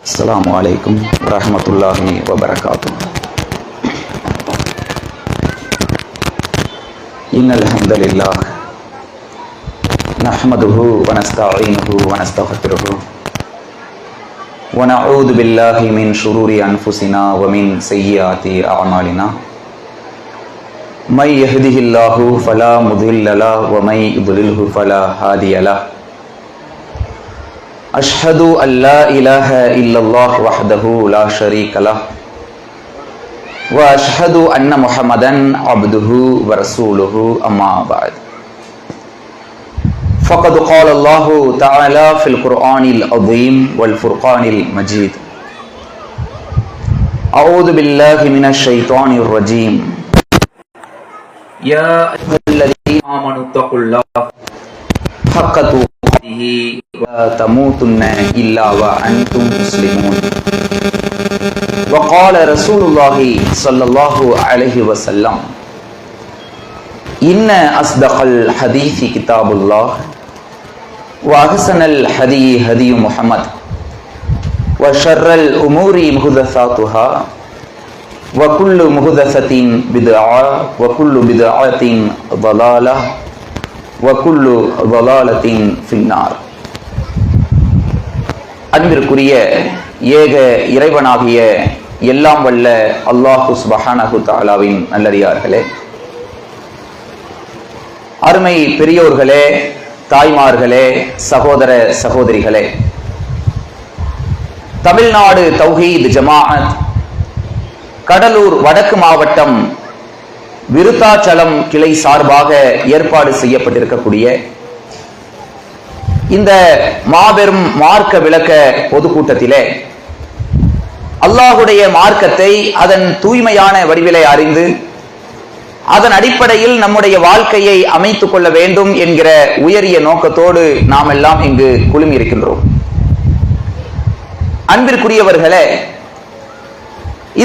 السلام عليكم ورحمة الله وبركاته. إن الحمد لله نحمده ونستعينه ونستغفره ونعوذ بالله من شرور أنفسنا ومن سيئات أعمالنا. من يهده الله فلا مضل له ومن يضلله فلا هادي له. أشهد أن لا إله إلا الله وحده لا شريك له وأشهد أن محمدا عبده ورسوله أما بعد. فقد قال الله تعالى في القرآن العظيم والفرقان المجيد: أعوذ بالله من الشيطان الرجيم. يا أيها الذين آمنوا اتقوا الله حق تقاته ولا تموتن إلا وأنتم مسلمون. وقال رسول الله صلى الله عليه وسلم: إن أصدق الحديث كتاب الله وأحسن الهدي هدي محمد وشر الأمور محدثاتها وكل محدثة بدعة وكل بدعة ضلالة وكل ضلالة في النار. அன்பிற்குரிய ஏக இறைவனாகிய எல்லாம் வல்ல அல்லாஹு சுப்ஹானஹு தஆலாவின் நல்லடியார்களே, அருமை பெரியோர்களே, தாய்மார்களே, சகோதர சகோதரிகளே, தமிழ்நாடு தௌஹீத் ஜமாஅத் கடலூர் வடக்கு மாவட்டம் விருத்தாச்சலம் கிளை சார்பாக ஏற்பாடு செய்யப்பட்டிருக்கக்கூடிய இந்த மாபெரும் மார்க்க விளக்க பொதுக்கூட்டத்திலே அல்லாஹுடைய மார்க்கத்தை அதன் தூய்மையான வடிவிலே அறிந்து அதன் அடிப்படையில் நம்முடைய வாழ்க்கையை அமைத்துக் கொள்ள வேண்டும் என்கிற உயரிய நோக்கத்தோடு நாம் எல்லாம் இங்கு குழுமி இருக்கின்றோம். அன்பிற்குரியவர்களே,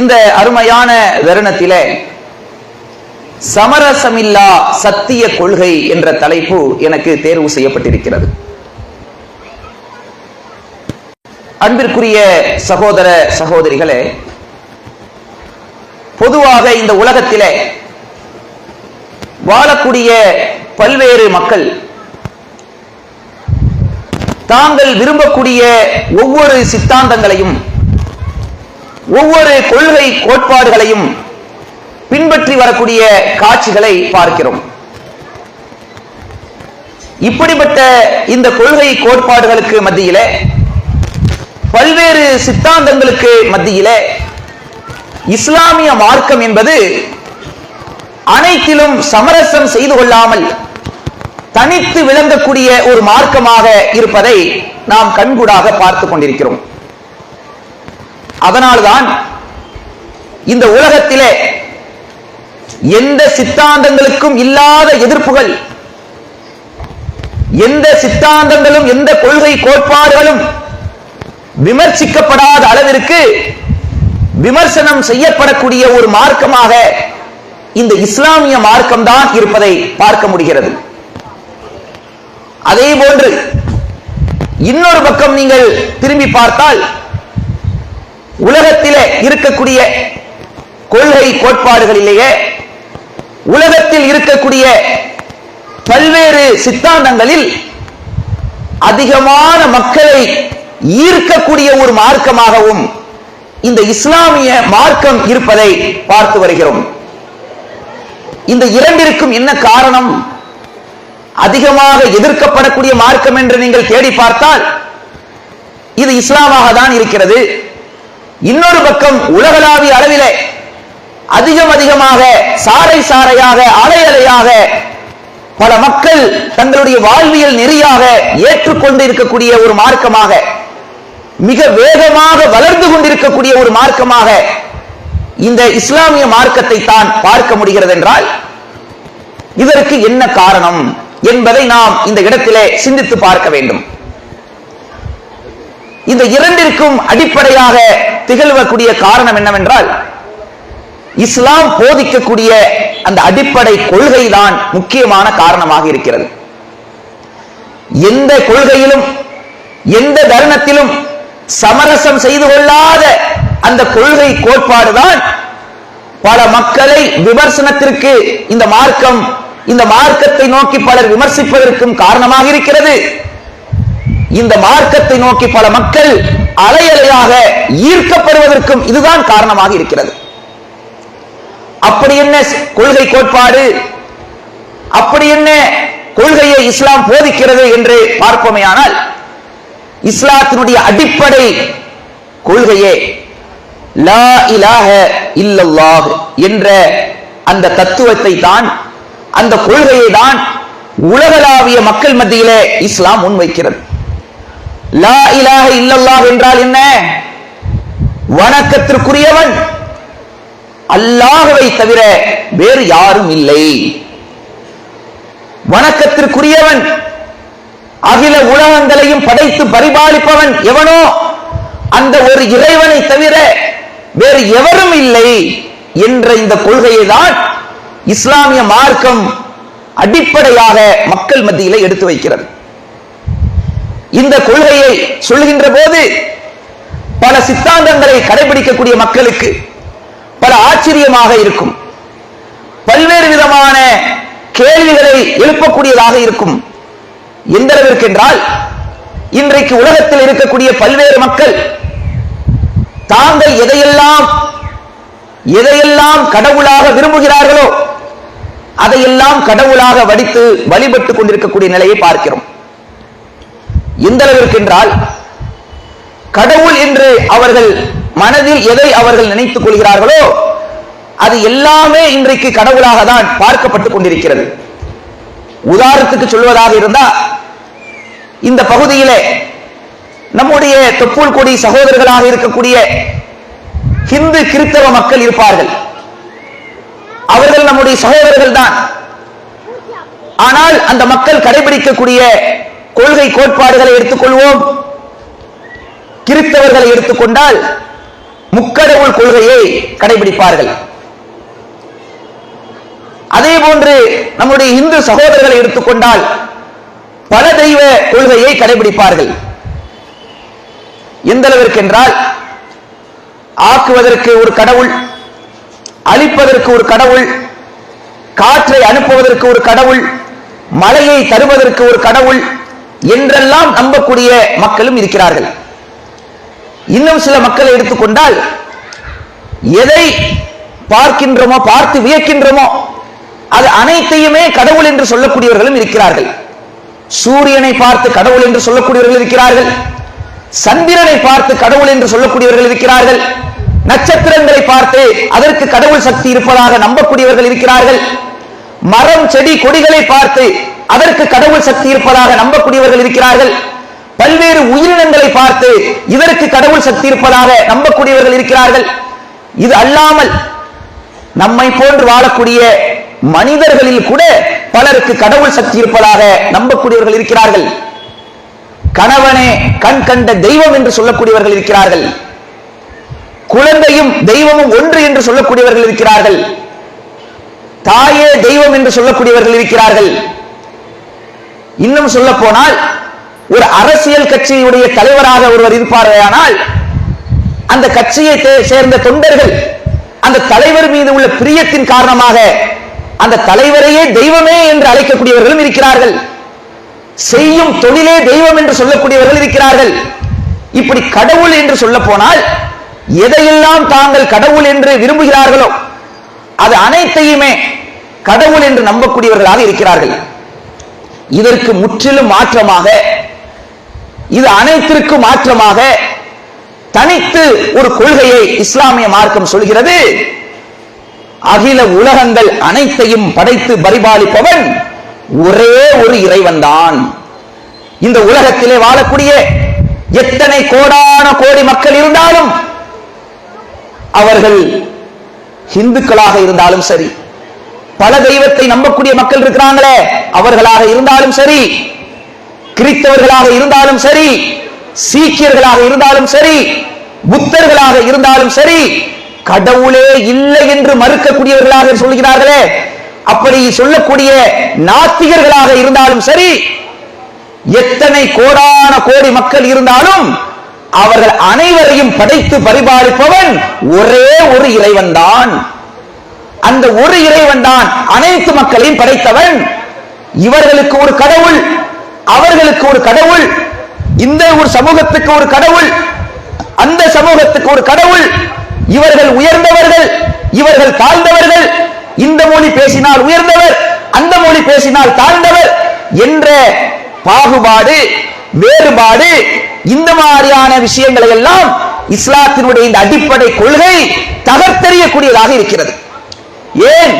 இந்த அருமையான தருணத்திலே சமரசமில்லா சத்திய கொள்கை என்ற தலைப்பு எனக்கு தேர்வு செய்யப்பட்டிருக்கிறது. அன்பிற்குரிய சகோதர சகோதரிகளே, பொதுவாக இந்த உலகத்திலே வாழக்கூடிய பல்வேறு மக்கள் தாங்கள் விரும்பக்கூடிய ஒவ்வொரு சித்தாந்தங்களையும் ஒவ்வொரு கொள்கை கோட்பாடுகளையும் பின்பற்றி வரக்கூடிய காட்சிகளை பார்க்கிறோம். இப்படிப்பட்ட இந்த கொள்கை கோட்பாடுகளுக்கு மத்தியிலே, பல்வேறு சித்தாந்தங்களுக்கு மத்தியிலே இஸ்லாமிய மார்க்கம் என்பது அனைத்திலும் சமரசம் செய்து கொள்ளாமல் தனித்து விளங்கக்கூடிய ஒரு மார்க்கமாக இருப்பதை நாம் கண்கூடாக பார்த்துக் கொண்டிருக்கிறோம். அதனால்தான் இந்த உலகத்திலே எந்த சித்தாந்தங்களுக்கும் இல்லாத எதிர்ப்புகள், எந்த சித்தாந்தங்களும் எந்த கொள்கை கோட்பாடுகளும் விமர்சிக்கப்படாத அளவிற்கு விமர்சனம் செய்யப்படக்கூடிய ஒரு மார்க்கமாக இந்த இஸ்லாமிய மார்க்கம் தான் இருப்பதை பார்க்க முடிகிறது. அதே போன்று இன்னொரு பக்கம் நீங்கள் திரும்பி பார்த்தால் உலகத்திலே இருக்கக்கூடிய கொள்கை கோட்பாடுகளிலேயே உலகத்தில் இருக்கக்கூடிய பல்வேறு சித்தாந்தங்களில் அதிகமான மக்களை ஈர்க்கக்கூடிய ஒரு மார்க்கமாகவும் இந்த இஸ்லாமிய மார்க்கம் இருப்பதை பார்த்து வருகிறோம். இந்த இரண்டிற்கும் என்ன காரணம்? அதிகமாக எதிர்க்கப்படக்கூடிய மார்க்கம் என்று நீங்கள் தேடி பார்த்தால் இது இஸ்லாமாக தான் இருக்கிறது. இன்னொரு பக்கம் உலகளாவிய அளவிலே அதிகமாக சாறை சாறையாக அலை அலையாக பல மக்கள் தங்களுடைய வாழ்வியல் நெறியாக ஏற்றுக்கொண்டு இருக்கக்கூடிய ஒரு மார்க்கமாக, மிக வேகமாக வளர்ந்து கொண்டிருக்கக்கூடிய ஒரு மார்க்கமாக இந்த இஸ்லாமிய மார்க்கத்தை தான் பார்க்க முடிகிறது என்றால் இதற்கு என்ன காரணம் என்பதை நாம் இந்த இடத்திலே சிந்தித்து பார்க்க வேண்டும். இந்த இரண்டிற்கும் அடிப்படையாக திகழ்வக்கூடிய காரணம் என்னவென்றால், இஸ்லாம் போதிக்கக்கூடிய அந்த அடிப்படை கொள்கை தான் முக்கியமான காரணமாக இருக்கிறது. எந்த கொள்கையிலும் எந்த தருணத்திலும் சமரசம் செய்து கொள்ளாத அந்த கொள்கை கோட்பாடுதான் பல மக்களை விமர்சனத்திற்கு இந்த மார்க்கத்தை நோக்கி பலர் விமர்சிப்பதற்கும் காரணமாக இருக்கிறது. இந்த மார்க்கத்தை நோக்கி பல மக்கள் அலையலையாக ஈர்க்கப்படுவதற்கும் இதுதான் காரணமாக இருக்கிறது. அப்படி என்ன கொள்கை கோட்பாடு, அப்படி என்ன கொள்கையை இஸ்லாம் போதிக்கிறது என்று பார்ப்போமேயானால், இஸ்லாத்தினுடைய அடிப்படை கொள்கையே லா இலாஹ இல்லல்லாஹ் என்ற அந்த தத்துவத்தை தான், அந்த கொள்கையை தான் உலகளாவிய மக்கள் மத்தியிலே இஸ்லாம் முன்வைக்கிறது. லா இலாஹ இல்லல்லாஹ் என்றால் என்ன? வணக்கத்திற்குரியவன் அல்லாஹ்வை தவிர வேறு யாரும் இல்லை. வணக்கத்திற்குரியவன், அகில உலகங்களையும் படைத்து பரிபாலிப்பவன் எவனோ அந்த ஒரு இறைவனை தவிர வேறு எவரும் இல்லை என்ற இந்த கொள்கையை தான் இஸ்லாமிய மார்க்கம் அடிப்படையாக மக்கள் மத்தியில் எடுத்து வைக்கிறது. இந்த கொள்கையை சொல்கின்ற போது பல சித்தாந்தங்களை கடைபிடிக்கக்கூடிய மக்களுக்கு பல ஆச்சரியமாக இருக்கும், பல்வேறு விதமான கேள்விகளை எழுப்பக்கூடியதாக இருக்கும். எந்த அளவிற்கு என்றால், இன்றைக்கு உலகத்தில் இருக்கக்கூடிய பல்வேறு மக்கள் தாங்கள் எதையெல்லாம் கடவுளாக விரும்புகிறார்களோ அதையெல்லாம் கடவுளாக வடித்து வழிபட்டுக் கொண்டிருக்கக்கூடிய நிலையை பார்க்கிறோம். எந்த அளவிற்கு என்றால், கடவுள் என்று அவர்கள் மனதில் எதை அவர்கள் நினைத்துக் கொள்கிறார்களோ அது எல்லாமே இன்றைக்கு கடவுளாக தான் பார்க்கப்பட்டுக் கொண்டிருக்கிறது. உதாரணத்துக்கு சொல்வதாக இருந்தால், இந்த பகுதியிலே நம்முடைய தொப்புள் கொடி சகோதரர்களாக இருக்கக்கூடிய ஹிந்து கிறிஸ்தவ மக்கள் இருப்பார்கள். அவர்கள் நம்முடைய சகோதரர்கள் தான். ஆனால் அந்த மக்கள் கடைபிடிக்கக்கூடிய கொள்கை கோட்பாடுகளை எடுத்துக்கொள்வோம். கிறிஸ்தவர்களை எடுத்துக்கொண்டால் முக்கடவுள் கொள்கையை கடைபிடிப்பார்கள். அதே போன்று நம்முடைய இந்து சகோதரர்களை எடுத்துக்கொண்டால் பல தெய்வ கொள்கையை கடைபிடிப்பார்கள். எந்த அளவிற்கு என்றால், ஆக்குவதற்கு ஒரு கடவுள், அழிப்பதற்கு ஒரு கடவுள், காற்றை அனுப்புவதற்கு ஒரு கடவுள், மழையை தருவதற்கு ஒரு கடவுள் என்றெல்லாம் நம்பக்கூடிய மக்களும் இருக்கிறார்கள். இன்னும் சில மக்களை எடுத்துக்கொண்டால், எதை பார்க்கின்றோமோ, பார்த்து வியக்கின்றோமோ அது அனைத்தையுமே கடவுள் என்று சொல்லக்கூடியவர்களும் இருக்கிறார்கள். சூரியனை பார்த்து கடவுள் என்று சொல்லக்கூடியவர்கள் இருக்கிறார்கள். சந்திரனை பார்த்து கடவுள் என்று சொல்லக்கூடியவர்கள் இருக்கிறார்கள். நட்சத்திரங்களை பார்த்து அதற்கு கடவுள் சக்தி இருப்பதாக நம்பக்கூடியவர்கள் இருக்கிறார்கள். மரம் செடி கொடிகளை பார்த்து அதற்கு கடவுள் சக்தி இருப்பதாக நம்பக்கூடியவர்கள் இருக்கிறார்கள். பல்வேறு உயிரினங்களை பார்த்து இதற்கு கடவுள் சக்தி இருப்பதாக நம்பக்கூடியவர்கள் இருக்கிறார்கள். இது அல்லாமல் நம்மை போன்று வாழக்கூடிய மனிதர்களில் கூட பலருக்கு கடவுள் சக்தி இருப்பதாக நம்பக்கூடியவர்கள் இருக்கிறார்கள். கணவனே கண் கண்ட தெய்வம் என்று சொல்லக்கூடியவர்கள் இருக்கிறார்கள். குழந்தையும் தெய்வமும் ஒன்று என்று சொல்லக்கூடியவர்கள் இருக்கிறார்கள். தாயே தெய்வம் என்று சொல்லக்கூடியவர்கள் இருக்கிறார்கள். இன்னும் சொல்ல போனால், ஒரு அரசியல் கட்சியுடைய தலைவராக ஒருவர் இருப்பார்களானால் அந்த கட்சியை சேர்ந்த தொண்டர்கள் அந்த தலைவர் மீது உள்ள பிரியத்தின் காரணமாக அந்த தலைவரையே தெய்வமே என்று அழைக்கக்கூடியவர்களும் இருக்கிறார்கள். செய்யும் தொழிலே தெய்வம் என்று சொல்லக்கூடியவர்கள் இருக்கிறார்கள். இப்படி கடவுள் என்று சொல்ல போனால் எதையெல்லாம் தாங்கள் கடவுள் என்று விரும்புகிறார்களோ அது அனைத்தையுமே கடவுள் என்று நம்பக்கூடியவர்களாக இருக்கிறார்கள். இதற்கு முற்றிலும் மாற்றமாக, இது அனைத்திற்கும் மாற்றமாக தனித்து ஒரு கொள்கையை இஸ்லாமிய மார்க்கம் சொல்கிறது. அகில உலகங்கள் அனைத்தையும் படைத்து பரிபாலிப்பவன் ஒரே ஒரு இறைவன் தான். இந்த உலகத்திலே வாழக்கூடிய எத்தனை கோடான கோடி மக்கள் இருந்தாலும், அவர்கள் இந்துக்களாக இருந்தாலும் சரி, பல தெய்வத்தை நம்பக்கூடிய மக்கள் இருக்கிறாங்களே அவர்களாக இருந்தாலும் சரி, கிறிஸ்தவர்களாக இருந்தாலும் சரி, சீக்கியர்களாக இருந்தாலும் சரி, புத்தர்களாக இருந்தாலும் சரி, கடவுளே இல்லை என்று மறுக்கக்கூடியவர்களாக சொல்கிறார்களே அப்படி சொல்லக்கூடிய நாத்திகர்களாக இருந்தாலும் சரி, எத்தனை கோடான கோடி மக்கள் இருந்தாலும் அவர்கள் அனைவரையும் படைத்து பரிபாலிப்பவன் ஒரே ஒரு இறைவன் தான். அந்த ஒரு இறைவன் தான் அனைத்து மக்களையும் படைத்தவன். இவர்களுக்கு ஒரு கடவுள், அவர்களுக்கு ஒரு கடவுள், இந்த ஒரு சமூகத்துக்கு ஒரு கடவுள், அந்த சமூகத்துக்கு ஒரு கடவுள். இவர்கள் உயர்ந்தவர்கள், இவர்கள் தாழ்ந்தவர்கள், இந்த மொழி பேசினால் உயர்ந்தவர், அந்த மொழி பேசினால் தாழ்ந்தவர் என்ற பாகுபாடு, வேறுபாடு, இந்த மாதிரியான விஷயங்களை எல்லாம் இஸ்லாத்தினுடைய இந்த அடிப்படை கொள்கை தகர்த்தெறியக்கூடியதாக இருக்கிறது. ஏன்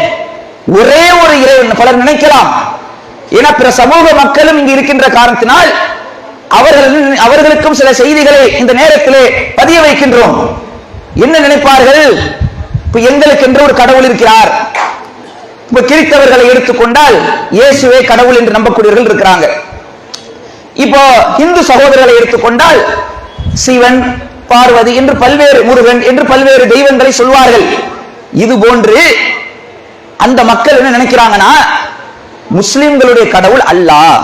ஒரே ஒரு இறைவன் பலர் நினைக்கலாம். ஏன்னா பிற சமூக மக்களும் இங்கு இருக்கின்ற காரணத்தினால் அவர்களுக்கும் சில செய்திகளை இந்த நேரத்திலே பதிய வைக்கின்றோம். என்ன நினைப்பார்கள்? இப்ப எங்களுக்கு என்று ஒரு கடவுள் இருக்கிறார். இப்ப கிறிஸ்தவர்களை எடுத்துக்கொண்டால் இயேசுவே கடவுள் என்று நம்பக்கூடியவர்கள் இருக்கிறாங்க. இப்போ இந்து சகோதரர்களை எடுத்துக்கொண்டால் சிவன், பார்வதி என்று பல்வேறு, முருகன் என்று பல்வேறு தெய்வங்களை சொல்வார்கள். இது போன்று அந்த மக்கள் என்ன நினைக்கிறாங்கன்னா, முஸ்லிம்களுடைய கடவுள் அல்லாஹ்.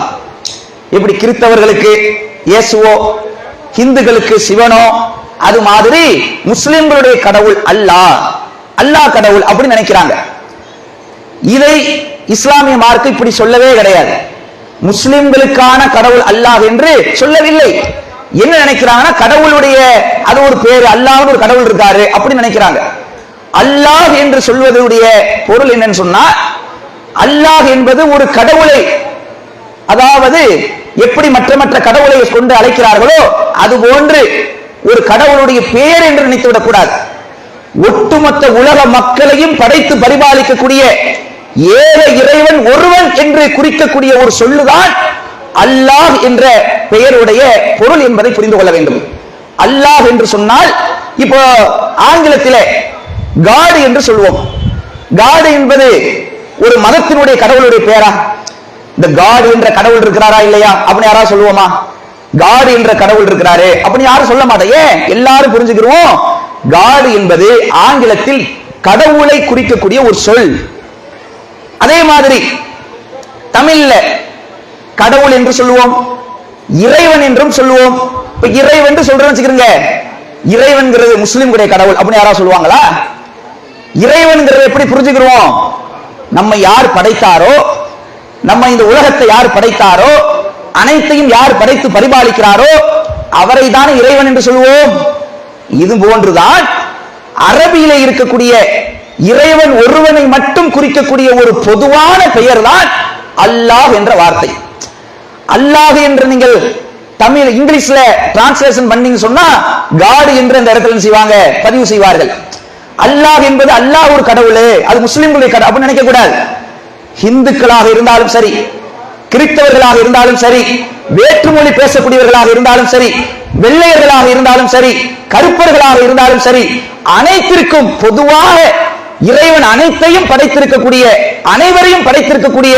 எப்படி கிறிஸ்தவர்களுக்கு இயேசுவோ, இந்துக்களுக்கு சிவனோ, அது மாதிரி முஸ்லிம்களுடைய கடவுள் அல்லாஹ், அல்லாஹ் கடவுள் அப்படின்னு நினைக்கிறாங்க. இதை இஸ்லாமிய மார்க்கம் இப்படி சொல்லவே கிடையாது. முஸ்லிம்களுக்கான கடவுள் அல்லாஹ் என்று சொல்லவில்லை. என்ன நினைக்கிறாங்கன்னா, கடவுளுடைய அது ஒரு பேரு, அல்லாஹ்னு ஒரு கடவுள் இருக்காரு அப்படி நினைக்கிறாங்க. அல்லாஹ் என்று சொல்வதுடைய பொருள் என்னன்னு சொன்னா, அல்லாஹ் என்பது ஒரு கடவுளை, அதாவது எப்படி மற்ற கடவுளை கொண்டு அழைக்கிறார்களோ அது போன்று ஒரு கடவுளுடைய பெயர் என்று நினைத்து விடக்கூடாது. ஒட்டுமொத்த உலக மக்களையும் படைத்து பரிபாலிக்கக்கூடிய ஏக இறைவன் ஒருவன் என்று குறிக்கக்கூடிய ஒரு சொல்லுதான் அல்லாஹ் என்ற பெயருடைய பொருள் என்பதை புரிந்து கொள்ள வேண்டும். அல்லாஹ் என்று சொன்னால், இப்போ ஆங்கிலத்திலே காட் என்று சொல்வோம். காட் என்பது ஒரு மதத்தினுடைய கடவுளுடைய பெயரா? இந்த காட் என்ற கடவுள் இருக்கிறாரா இல்லையா அப்படின்னு யாராவது சொல்லுவோமா? காட் என்ற கடவுள் இருக்கிறாரு அப்படின்னு யாரும் சொல்ல மாட்டேன். ஏன்? எல்லாரும் புரிஞ்சுக்கிறோம், காட் என்பது ஆங்கிலத்தில் கடவுளை குறிக்கக்கூடிய ஒரு சொல். அதே மாதிரி தமிழ்ல கடவுள் என்று சொல்லுவோம், இறைவன் என்றும் சொல்லுவோம். இப்ப இறைவன் என்று சொல்றேன்னு வச்சுக்கிறீங்க, இறைவன்கிறது முஸ்லிம்களுடைய கடவுள் அப்படின்னு யாராவது சொல்லுவாங்களா? இறைவன்கிறது எப்படி புரிஞ்சுக்கிறோம்? நம்ம யார் படைத்தாரோ, நம்ம இந்த உலகத்தை யார் படைத்தாரோ, அனைத்தையும் யார் படைத்து பரிபாலிக்கிறாரோ அவரை தான் இறைவன் என்று சொல்லுவோம். இது போன்றுதான் அரபியில இருக்கக்கூடிய இறைவன் ஒருவனை மட்டும் குறிக்கக்கூடிய ஒரு பொதுவான பெயர் தான் அல்லாஹ் என்ற வார்த்தை. அல்லாஹ் என்று நீங்கள் தமிழ் இங்கிலீஷ்ல டிரான்ஸ்லேஷன் பண்ணீங்க சொன்னா காட் என்று அந்த இடத்துல செய்வாங்க, பதிவு செய்வார்கள். அல்லாஹ் என்பது அல்லாஹ் ஒரு கடவுள், அது முஸ்லிம்களுடைய கடவுள் அப்படின்னு நினைக்க கூடாது. இந்துக்களாக இருந்தாலும் சரி, கிறிஸ்தவர்களாக இருந்தாலும் சரி, வேற்றுமொழி பேசக்கூடியவர்களாக இருந்தாலும் சரி, வெள்ளையர்களாக இருந்தாலும் சரி, கருப்பர்களாக இருந்தாலும் சரி, அனைத்திற்கும் பொதுவாக இறைவன் அனைத்தையும் படைத்திருக்கக்கூடிய, அனைவரையும் படைத்திருக்கக்கூடிய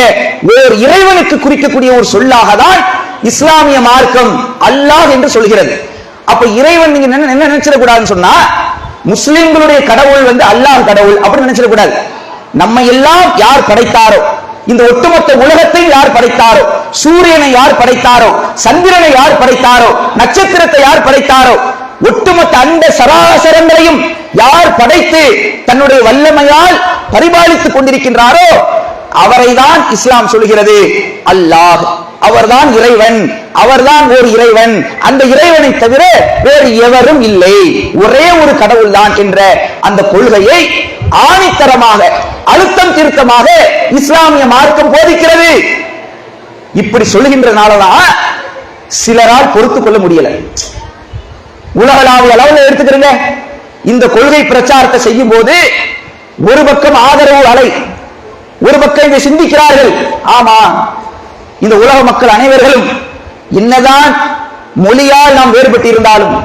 ஒரு இறைவனுக்கு குறிக்கக்கூடிய ஒரு சொல்லாக தான் இஸ்லாமிய மார்க்கம் அல்லாஹ் என்று சொல்கிறது. அப்ப இறைவன் நீங்க என்ன நினைச்சிடக்கூடாதுன்னு சொன்னா, முஸ்லிம்களுடைய கடவுள் அல்லாஹ் கடவுள் அப்படின்னு நினைச்சிடக்கூடாது. நம்ம எல்லாம் யார் படைத்தாரோ, இந்த ஒட்டுமொத்த உலகத்தையும் யார் படைத்தாரோ, சூரியனை யார் படைத்தாரோ, சந்திரனை யார் படைத்தாரோ, நட்சத்திரத்தை யார் படைத்தாரோ, ஒட்டுமொத்த அந்த சராசரங்களையும் யார் படைத்து தன்னுடைய வல்லமையால் பரிபாலித்துக் கொண்டிருக்கின்றாரோ அவரை தான் இஸ்லாம் சொல்கிறது அல்லாஹ். அவர்தான் இறைவன், அவர்தான் ஒரு இறைவன், அந்த இறைவனை தவிர வேறு எவரும் இல்லை, ஒரே ஒரு கடவுள் தான் என்ற அந்த கொள்கையை ஆணித்தரமாக, அழுத்தம் திருத்தமாக இஸ்லாமிய மார்க்கம் போதிக்கிறது. இப்படி சொல்லுகின்றனாலதான் சிலரால் பொறுத்துக் கொள்ள முடியல. உலகளாவிய அளவில் எடுத்துக்கிறீங்க, இந்த கொள்கை பிரச்சாரத்தை செய்யும் போது ஒரு பக்கம் ஆதரவு அலை, ஒரு பக்கம் இதை சிந்திக்கிறார்கள். ஆமா, இந்த உலக மக்கள் அனைவர்களும் என்னதான் மொழியால் நாம் வேறுபட்டு இருந்தாலும்,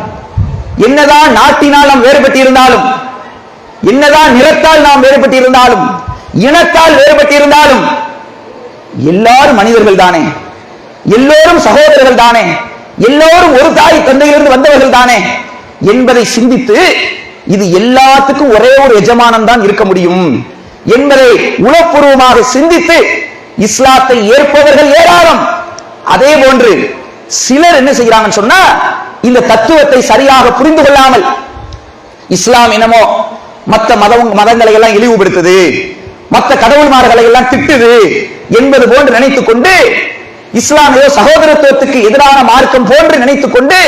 என்னதான் நாட்டினால் நாம் வேறுபட்டு இருந்தாலும், என்னதான் நிறத்தால் நாம் வேறுபட்டு இருந்தாலும், இனத்தால் வேறுபட்டு இருந்தாலும், எல்லாரும் மனிதர்கள் தானே, எல்லோரும் சகோதரர்கள் தானே, எல்லோரும் ஒரு தாய் தந்தையிலிருந்து வந்தவர்கள் தானே என்பதை சிந்தித்து, இது எல்லாத்துக்கும் ஒரே ஒரு எஜமானம் தான் இருக்க முடியும் என்பதை உளப்பூர்வமாக சிந்தித்து இஸ்லாத்தை ஏற்பவர்கள் ஏராளம். அதே போன்று சிலர் என்ன செய்கிறாங்கன்னு சொன்னா, இந்த தத்துவத்தை சரியாக புரிந்து கொள்ளாமல் இஸ்லாம் என்னமோ மற்ற மதங்களை எல்லாம் இழிவுபடுத்துது, மற்ற கடவுள்மார்களை எல்லாம் திட்டுது என்பது போன்று நினைத்துக் கொண்டு, இஸ்லாமிய சகோதரத்துவத்துக்கு எதிரான மார்க்கம் போன்று நினைத்துக் கொண்டு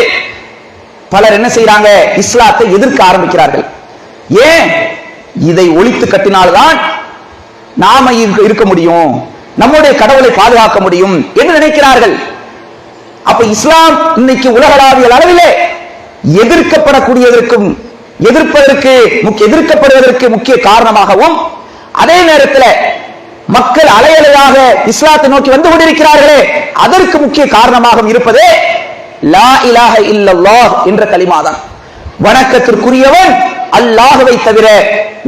பலர் என்ன செய்யறாங்க, இஸ்லாத்தை எதிர்க்க ஆரம்பிக்கிறார்கள். ஏன்? இதை ஒழித்து கட்டினால்தான் நாம இருக்க முடியும், நம்முடைய கடவுளை பாதுகாக்க முடியும் என்று நினைக்கிறார்கள். அப்ப இஸ்லாம் இன்னைக்கு உலகளாவிய அளவிலே எதிர்க்கப்படுவதற்கு முக்கிய காரணமாகவும், அதே நேரத்தில் மக்கள் அலையலையாக இஸ்லாத்தை நோக்கி வந்து கொண்டிருக்கிறார்களே அதற்கு முக்கிய காரணமாக இருப்பதே லா இலாஹ இல்லல்லாஹ் என்ற கலிமாதான். வணக்கத்திற்குரியவன் அல்லாஹ்வை தவிர,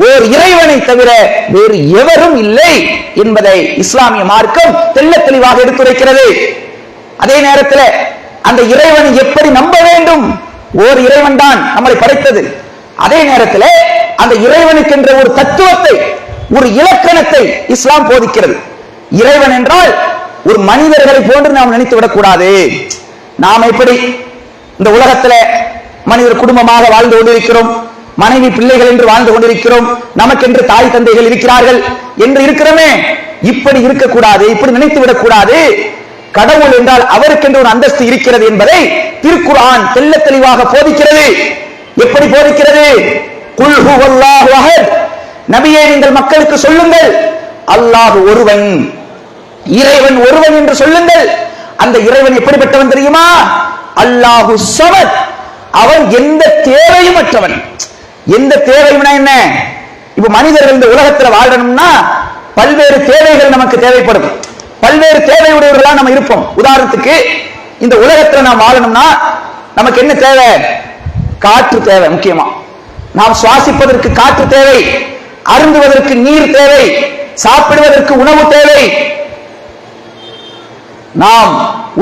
ஓர் இறைவனை தவிர வேறு எவரும் இல்லை என்பதை இஸ்லாமிய மார்க்கம் தெள்ள தெளிவாக எடுத்துரைக்கிறது. அதே நேரத்தில் அந்த இறைவனை எப்படி நம்ப வேண்டும்? ஓர் இறைவன் தான் நம்மளை படைத்தது. அதே நேரத்தில் அந்த இறைவனுக்கு என்ற ஒரு தத்துவத்தை, ஒரு இலக்கணத்தை இஸ்லாம் போதிக்கிறது. இறைவன் என்றால் ஒரு மனிதர்களை போன்று நாம் நினைத்து விடக்கூடாது. நாம் எப்படி இந்த உலகத்தில் மனிதர் குடும்பமாக வாழ்ந்து கொண்டிருக்கிறோம், மனைவி பிள்ளைகள் என்று வாழ்ந்து கொண்டிருக்கிறோம், நமக்கென்று தாய் தந்தைகள் இருக்கிறார்கள் என்று இருக்கிறோமே, இப்படி இருக்கக்கூடாது, இப்படி நினைத்து விடக்கூடாது. கடவுள் என்றால் அவருக்கென்று ஒரு அந்தஸ்து இருக்கிறது என்பதை திருக்குர்ஆன் தெள்ள தெளிவாக போதிக்கிறது. எப்படி போதிக்கிறது? குல் ஹுவல்லாஹு அஹத், நபியே நீங்கள் மக்களுக்கு சொல்லுங்கள், அல்லாஹ் ஒருவன், இறைவன் ஒருவன் என்று சொல்லுங்கள். அந்த இறைவன் எப்படிப்பட்டவன் தெரியுமா? அல்லாஹு ஸமத், அவன் எந்த தேவையும் அற்றவன். எந்த தேவையும் என்ன? இப்ப மனிதர்கள் இந்த உலகத்தில் வாழணும்னா பல்வேறு தேவைகள் நமக்கு தேவைப்படும், பல்வேறு தேவையுடையவர்களா நம்ம இருப்போம். உதாரணத்துக்கு இந்த உலகத்தில் நாம் வாழணும்னா நமக்கு என்ன தேவை? காற்று தேவை. முக்கியமா நாம் சுவாசிப்பதற்கு காற்று தேவை, அருந்துவதற்கு நீர் தேவை, சாப்பிடுவதற்கு உணவு தேவை. நாம்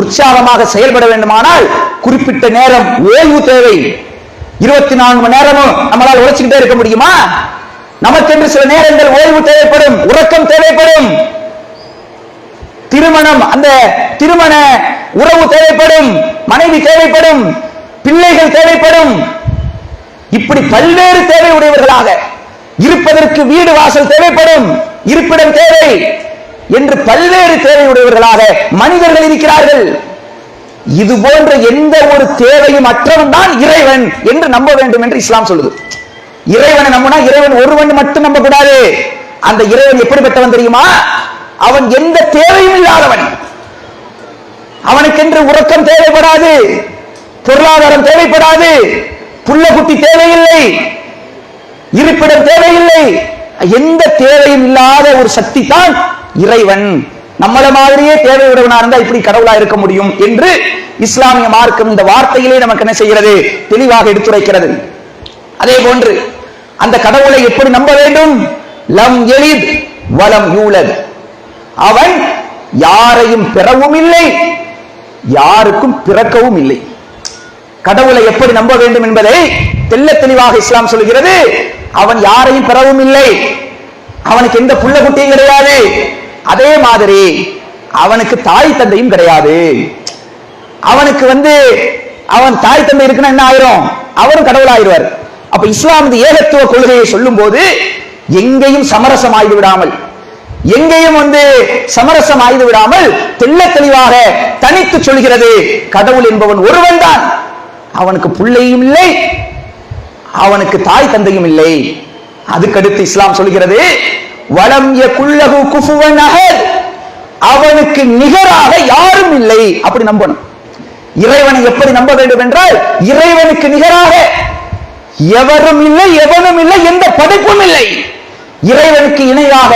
உற்சாகமாக செயல்பட வேண்டுமானால் குறிப்பிட்ட நேரம் ஓய்வு தேவை. 24 மணி நேரமும் நம்மளால் உழைச்சுக்கிட்டே இருக்க முடியுமா? நமக்கென்று சில நேரங்கள் ஓய்வு தேவைப்படும், உறக்கம் தேவைப்படும், திருமணம், அந்த திருமண உறவு தேவைப்படும், மனைவி தேவைப்படும், பிள்ளைகள் தேவைப்படும். இப்படி பல்வேறு தேவை உடையவர்களாக இருப்பதற்கு வீடு வாசல் தேவைப்படும், இருப்பிடம் தேவை என்று பல்வேறு தேவையுடையவர்களாக மனிதர்கள் இருக்கிறார்கள். இது போன்ற எந்த ஒரு தேவையும் அற்றவன் தான் இறைவன் என்று நம்ப வேண்டும் என்று இஸ்லாம் சொல்லுது. இறைவனை நம்பினா இறைவன் ஒருவன் மட்டும் நம்ப கூடாது. அந்த இறைவன் எப்படிப்பட்டவன் தெரியுமா? அவன் எந்த தேவையும் இல்லாதவன். அவனுக்கென்று உறக்கம் தேவைப்படாது, பொருளாதாரம் தேவைப்படாது, புள்ள குட்டி தேவையில்லை, இருப்பிடம் தேவையில்லை, எந்த தேவையும் இல்லாத ஒரு சக்தி தான் இறைவன். நம்மள மாதிரியே தேவையுடையவனா இருந்தா இப்படி கடவுளா இருக்க முடியும் என்று இஸ்லாமிய மார்க்கம் இந்த வார்த்தையிலே நமக்கு என்ன செய்கிறது? தெளிவாக எடுத்துரைக்கிறது. அதே போன்று அந்த கடவுளை எப்படி நம்ப வேண்டும்? லம் யலித் வலம் யூலத், அவன் யாரையும் பெறவும் இல்லை, யாருக்கும் பிறக்கவும் இல்லை. கடவுளை எப்படி நம்ப வேண்டும் என்பதை தெள்ள தெளிவாக இஸ்லாம் சொல்கிறது. அவன் யாரையும் பெறவும் இல்லை, அவனுக்கு எந்த புள்ள குட்டியும் கிடையாது, அதே மாதிரி அவனுக்கு தாய் தந்தையும் கிடையாது. அவனுக்கு அவன் தாய் தந்தை இருக்குன்னா என்ன ஆயிரும்? அவரும் கடவுளாயிருவார். அப்ப இஸ்லாம் ஏகத்துவ கொள்கையை சொல்லும் போது எங்கேயும் சமரசம் ஆய்ந்து விடாமல், எங்கேயும் சமரசம் ஆய்ந்து விடாமல் தெள்ள தெளிவாக தனித்து சொல்கிறது, கடவுள் என்பவன் ஒருவன் தான், அவனுக்கு பிள்ளையும் இல்லை, அவனுக்கு தாய் தந்தையும் இல்லை. அதுக்கடுத்து இஸ்லாம் சொல்கிறது, வலம் யகுல்லஹு குஃபுவன் அஹத், அவனுக்கு நிகராக யாரும் இல்லை. அப்படி நம்பணும். இறைவனை எப்படி நம்ப வேண்டும் என்றால், இறைவனுக்கு நிகராக எவரும் இல்லை, எவனும் இல்லை, எந்த படைப்பும் இல்லை. இறைவனுக்கு இணையாக,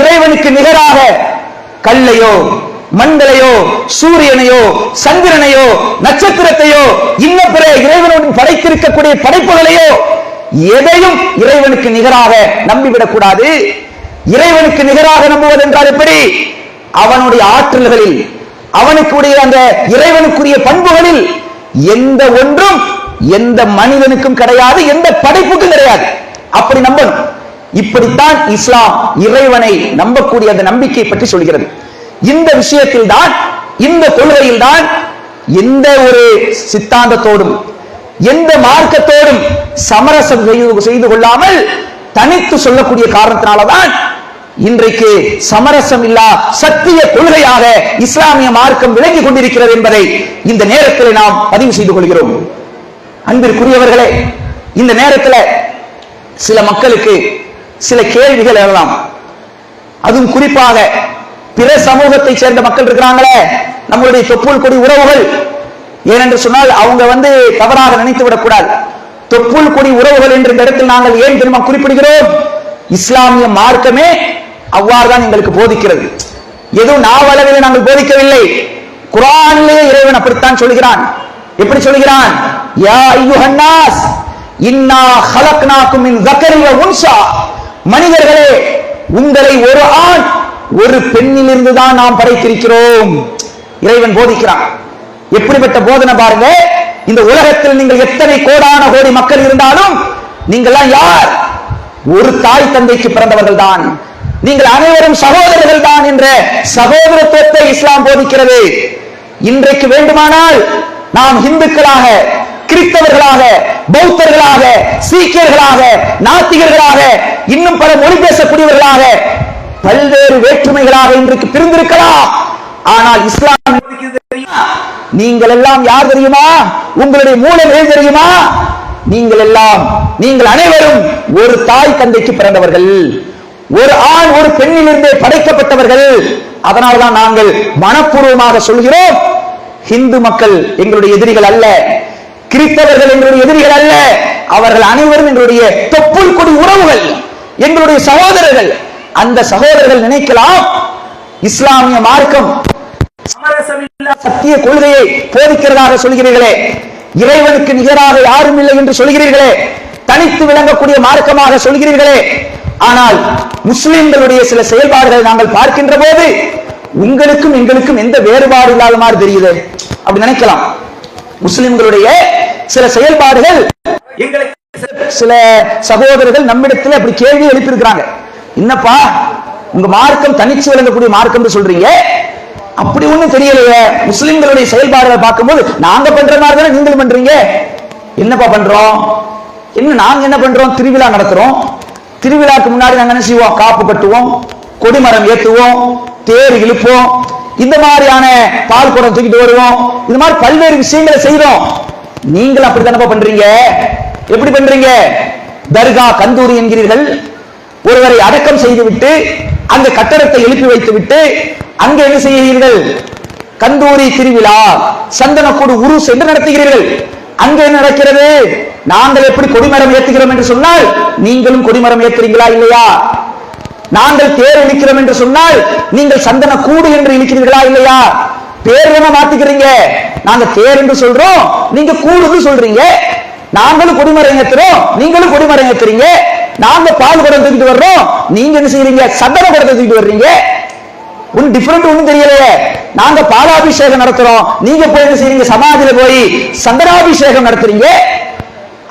இறைவனுக்கு நிகராக கல்லையோ, மண்களையோ, சூரியனையோ, சந்திரனையோ, நட்சத்திரத்தையோ, இன்னும் பிற இறைவனுடன் படைத்திருக்கக்கூடிய படைப்புகளையோ எதையும் இறைவனுக்கு நிகராக நம்பிவிடக் கூடாது. இறைவனுக்கு நிகராக நம்புவது என்றால் எப்படி? அவனுடைய ஆற்றல்களில், அவனுக்குடைய அந்த இறைவனுக்குரிய பண்புகளில் எந்த ஒன்றும் எந்த மனிதனுக்கும் கிடையாது, எந்த படைப்புக்கும் கிடையாது. அப்படி நம்பணும். இப்படித்தான் இஸ்லாம் இறைவனை நம்பக்கூடிய அந்த நம்பிக்கை பற்றி சொல்கிறது. இந்த விஷயத்தில் தான், இந்த கொள்கையில் தான் எந்த ஒரு சித்தாந்தத்தோடும் எந்த மார்க்கத்தோடும் சமரசம் செய்து கொள்ளாமல் தனித்து சொல்லக்கூடிய காரணத்தினால்தான் இன்றைக்கு சமரசம் இல்லா சத்திய கொள்கையாக இஸ்லாமிய மார்க்கம் விளங்கிக் கொண்டிருக்கிறது என்பதை இந்த நேரத்தில் நாம் பதிவு செய்து கொள்கிறோம். அன்பிற்குரியவர்களே, இந்த நேரத்தில் சில மக்களுக்கு சில கேள்விகள் எழலாம். அதுவும் குறிப்பாக பிற சமூகத்தை சேர்ந்த மக்கள் இருக்கிறாங்களே, நம்மளுடைய தொப்புள் கொடி உறவுகள், ஏனென்று சொன்னால் அவங்க தவறாக நினைத்து விடக்கூடாது. தொப்புள் கொடி உறவுகள் என்ற இந்த இடத்தில் நாங்கள் ஏன் தெரியுமா குறிப்பிடுகிறோம்? இஸ்லாமிய மார்க்கமே அவ்வாறுதான் எங்களுக்கு போதிக்கிறது. எதுவும் நாவளவில் நாங்கள் போதிக்கவில்லை. குர்ஆனிலே இறைவன் அப்படித்தான் சொல்கிறான். எப்படி சொல்கிறான்? யா அய்யுஹன் நாஸ் இன்னா ஹலக்னாகும் மின் ஸக்கரி வ உன்ஸா, மனிதர்களே உங்களை ஒரு ஆண் ஒரு பெண்ணிலிருந்து தான் நாம் படைத்திருக்கிறோம். இறைவன் போதிக்கிறான். எப்படிப்பட்ட போதனை பாருங்க. இந்த உலகத்தில் நீங்கள் எத்தனை கோடான கோடி மக்கள் இருந்தாலும் நீங்கள்லாம் யார்? ஒரு தாய் தந்தைக்கு பிறந்தவர்கள் தான். நீங்கள் அனைவரும் சகோதரர்கள் தான் என்ற சகோதரத்துவத்தை இஸ்லாம் போதிக்கிறது. இன்றைக்கு வேண்டுமானால் நாம் இந்துக்களாக, கிறிஸ்தவர்களாக, பௌத்தர்களாக, சீக்கியர்களாக, நாத்திகர்களாக, இன்னும் பல மொழி பேசக்கூடியவர்களாக, பல்வேறு வேற்றுமைகளாக இன்றைக்கு பிரிந்திருக்கலாம். ஆனால் இஸ்லாம் நீங்கள் எல்லாம் யார் தெரியுமா? உங்களுடைய மூலம் எது தெரியுமா? நீங்கள் அனைவரும் ஒரு தாய் தந்தைக்கு பிறந்தவர்கள், ஒரு ஆண் ஒரு பெண்ணிலிருந்தே படைக்கப்பட்டவர்கள். அதனால்தான் நாங்கள் மனப்பூர்வமாக சொல்கிறோம், இந்து மக்கள் எங்களுடைய எதிரிகள் அல்ல, கிறிஸ்தவர்கள் எங்களுடைய எதிரிகள் அல்ல, அவர்கள் அனைவரும் எங்களுடைய தொப்புள் கொடி உறவுகள், எங்களுடைய சகோதரர்கள். அந்த சகோதரர்கள் நினைக்கலாம், இஸ்லாமிய மார்க்கம் சத்திய கொள்கையை போதிக்கிறதாக சொல்கிறீர்களே, இறைவனுக்கு நிகராக யாரும் இல்லை என்று சொல்கிறீர்களே, தனித்து விளங்கக்கூடிய மார்க்கமாக சொல்கிறீர்களே, ஆனால் முஸ்லிம்களுடைய சில செயல்பாடுகளை நாங்கள் பார்க்கின்ற போது உங்களுக்கும் எங்களுக்கும் எந்த வேறுபாடு இல்லாத மாதிரி தெரியுது அப்படி நினைக்கலாம். முஸ்லிம்களுடைய சில செயல்பாடுகள் எங்களுக்கு சில சகோதரர்கள் நம்மிடத்தில் அப்படி கேள்வி எழுப்பியிருக்கிறாங்க. என்னப்பா உங்க மார்க்கம் தனிச்சு விளங்கக்கூடிய மார்க்கம் சொல்றீங்க, அப்படி ஒண்ணும் தெரியலையே. முஸ்லிம்களுடைய செயல்பாடுகளை பார்க்கும்போது நாங்க பண்ற மாதிரி தானே நீங்களும் பண்றீங்க. என்னப்பா பண்றோம்? நாங்க என்ன பண்றோம்? திருவிழா நடத்துறோம். திருவிழாக்கு முன்னாடி நாங்க என்ன செய்வோம்? காப்பு கட்டுவோம், கொடிமரம் ஏத்துவோம், தேர் இழுப்போம், இந்த மாதிரியான பால் குடம் தூக்கிட்டு வருவோம். இது மாதிரி பல்வேறு விஷயங்களை செய்யறோம். நீங்கள் அப்படித்தானப்பா பண்றீங்க. எப்படி பண்றீங்க? தர்கா கந்தூரி என்கிறீர்கள். ஒருவரை அடக்கம் செய்துவிட்டு அந்த கட்டடத்தை எழுப்பி வைத்து விட்டு அங்கே என்ன செய்கிறீர்கள்? கந்தூரி திருவிழா, சந்தனக்கூடு உருஸ் என்று நடத்துகிறீர்கள். அங்கே என்ன நடக்கிறது? நாங்கள் எப்படி கொடிமரம் ஏற்றுகிறோம் என்று சொன்னால் நீங்களும் கொடிமரம் ஏற்றுறீங்களா இல்லையா? நாங்கள் தேர் இழுக்கிறோம் என்று சொன்னால் நீங்கள் சந்தன கூடு என்று இழுக்கிறீர்களா இல்லையா? பேர் என்ன மாத்திக்கிறீங்க? நாங்க தேர் என்று சொல்றோம், நீங்க கூடுன்னு சொல்றீங்க. நாங்களும் கொடிமரம் ஏற்றுறோம், நீங்களும் கொடிமரம் ஏற்றுறீங்க. நாங்க பால் குடம் தூக்கிட்டு வர்றோம், நீங்க என்ன செய்யறீங்க? சந்தன குடத்தை தூக்கிட்டு வர்றீங்க. ஒன்னும் டிஃபரெண்ட் ஒன்னும் தெரியலையே. நாங்க பாலாபிஷேகம் நடத்துறோம், நீங்க போய் என்ன செய்றீங்க? சமாதியில போய் சந்தனாபிஷேகம் நடத்துறீங்க.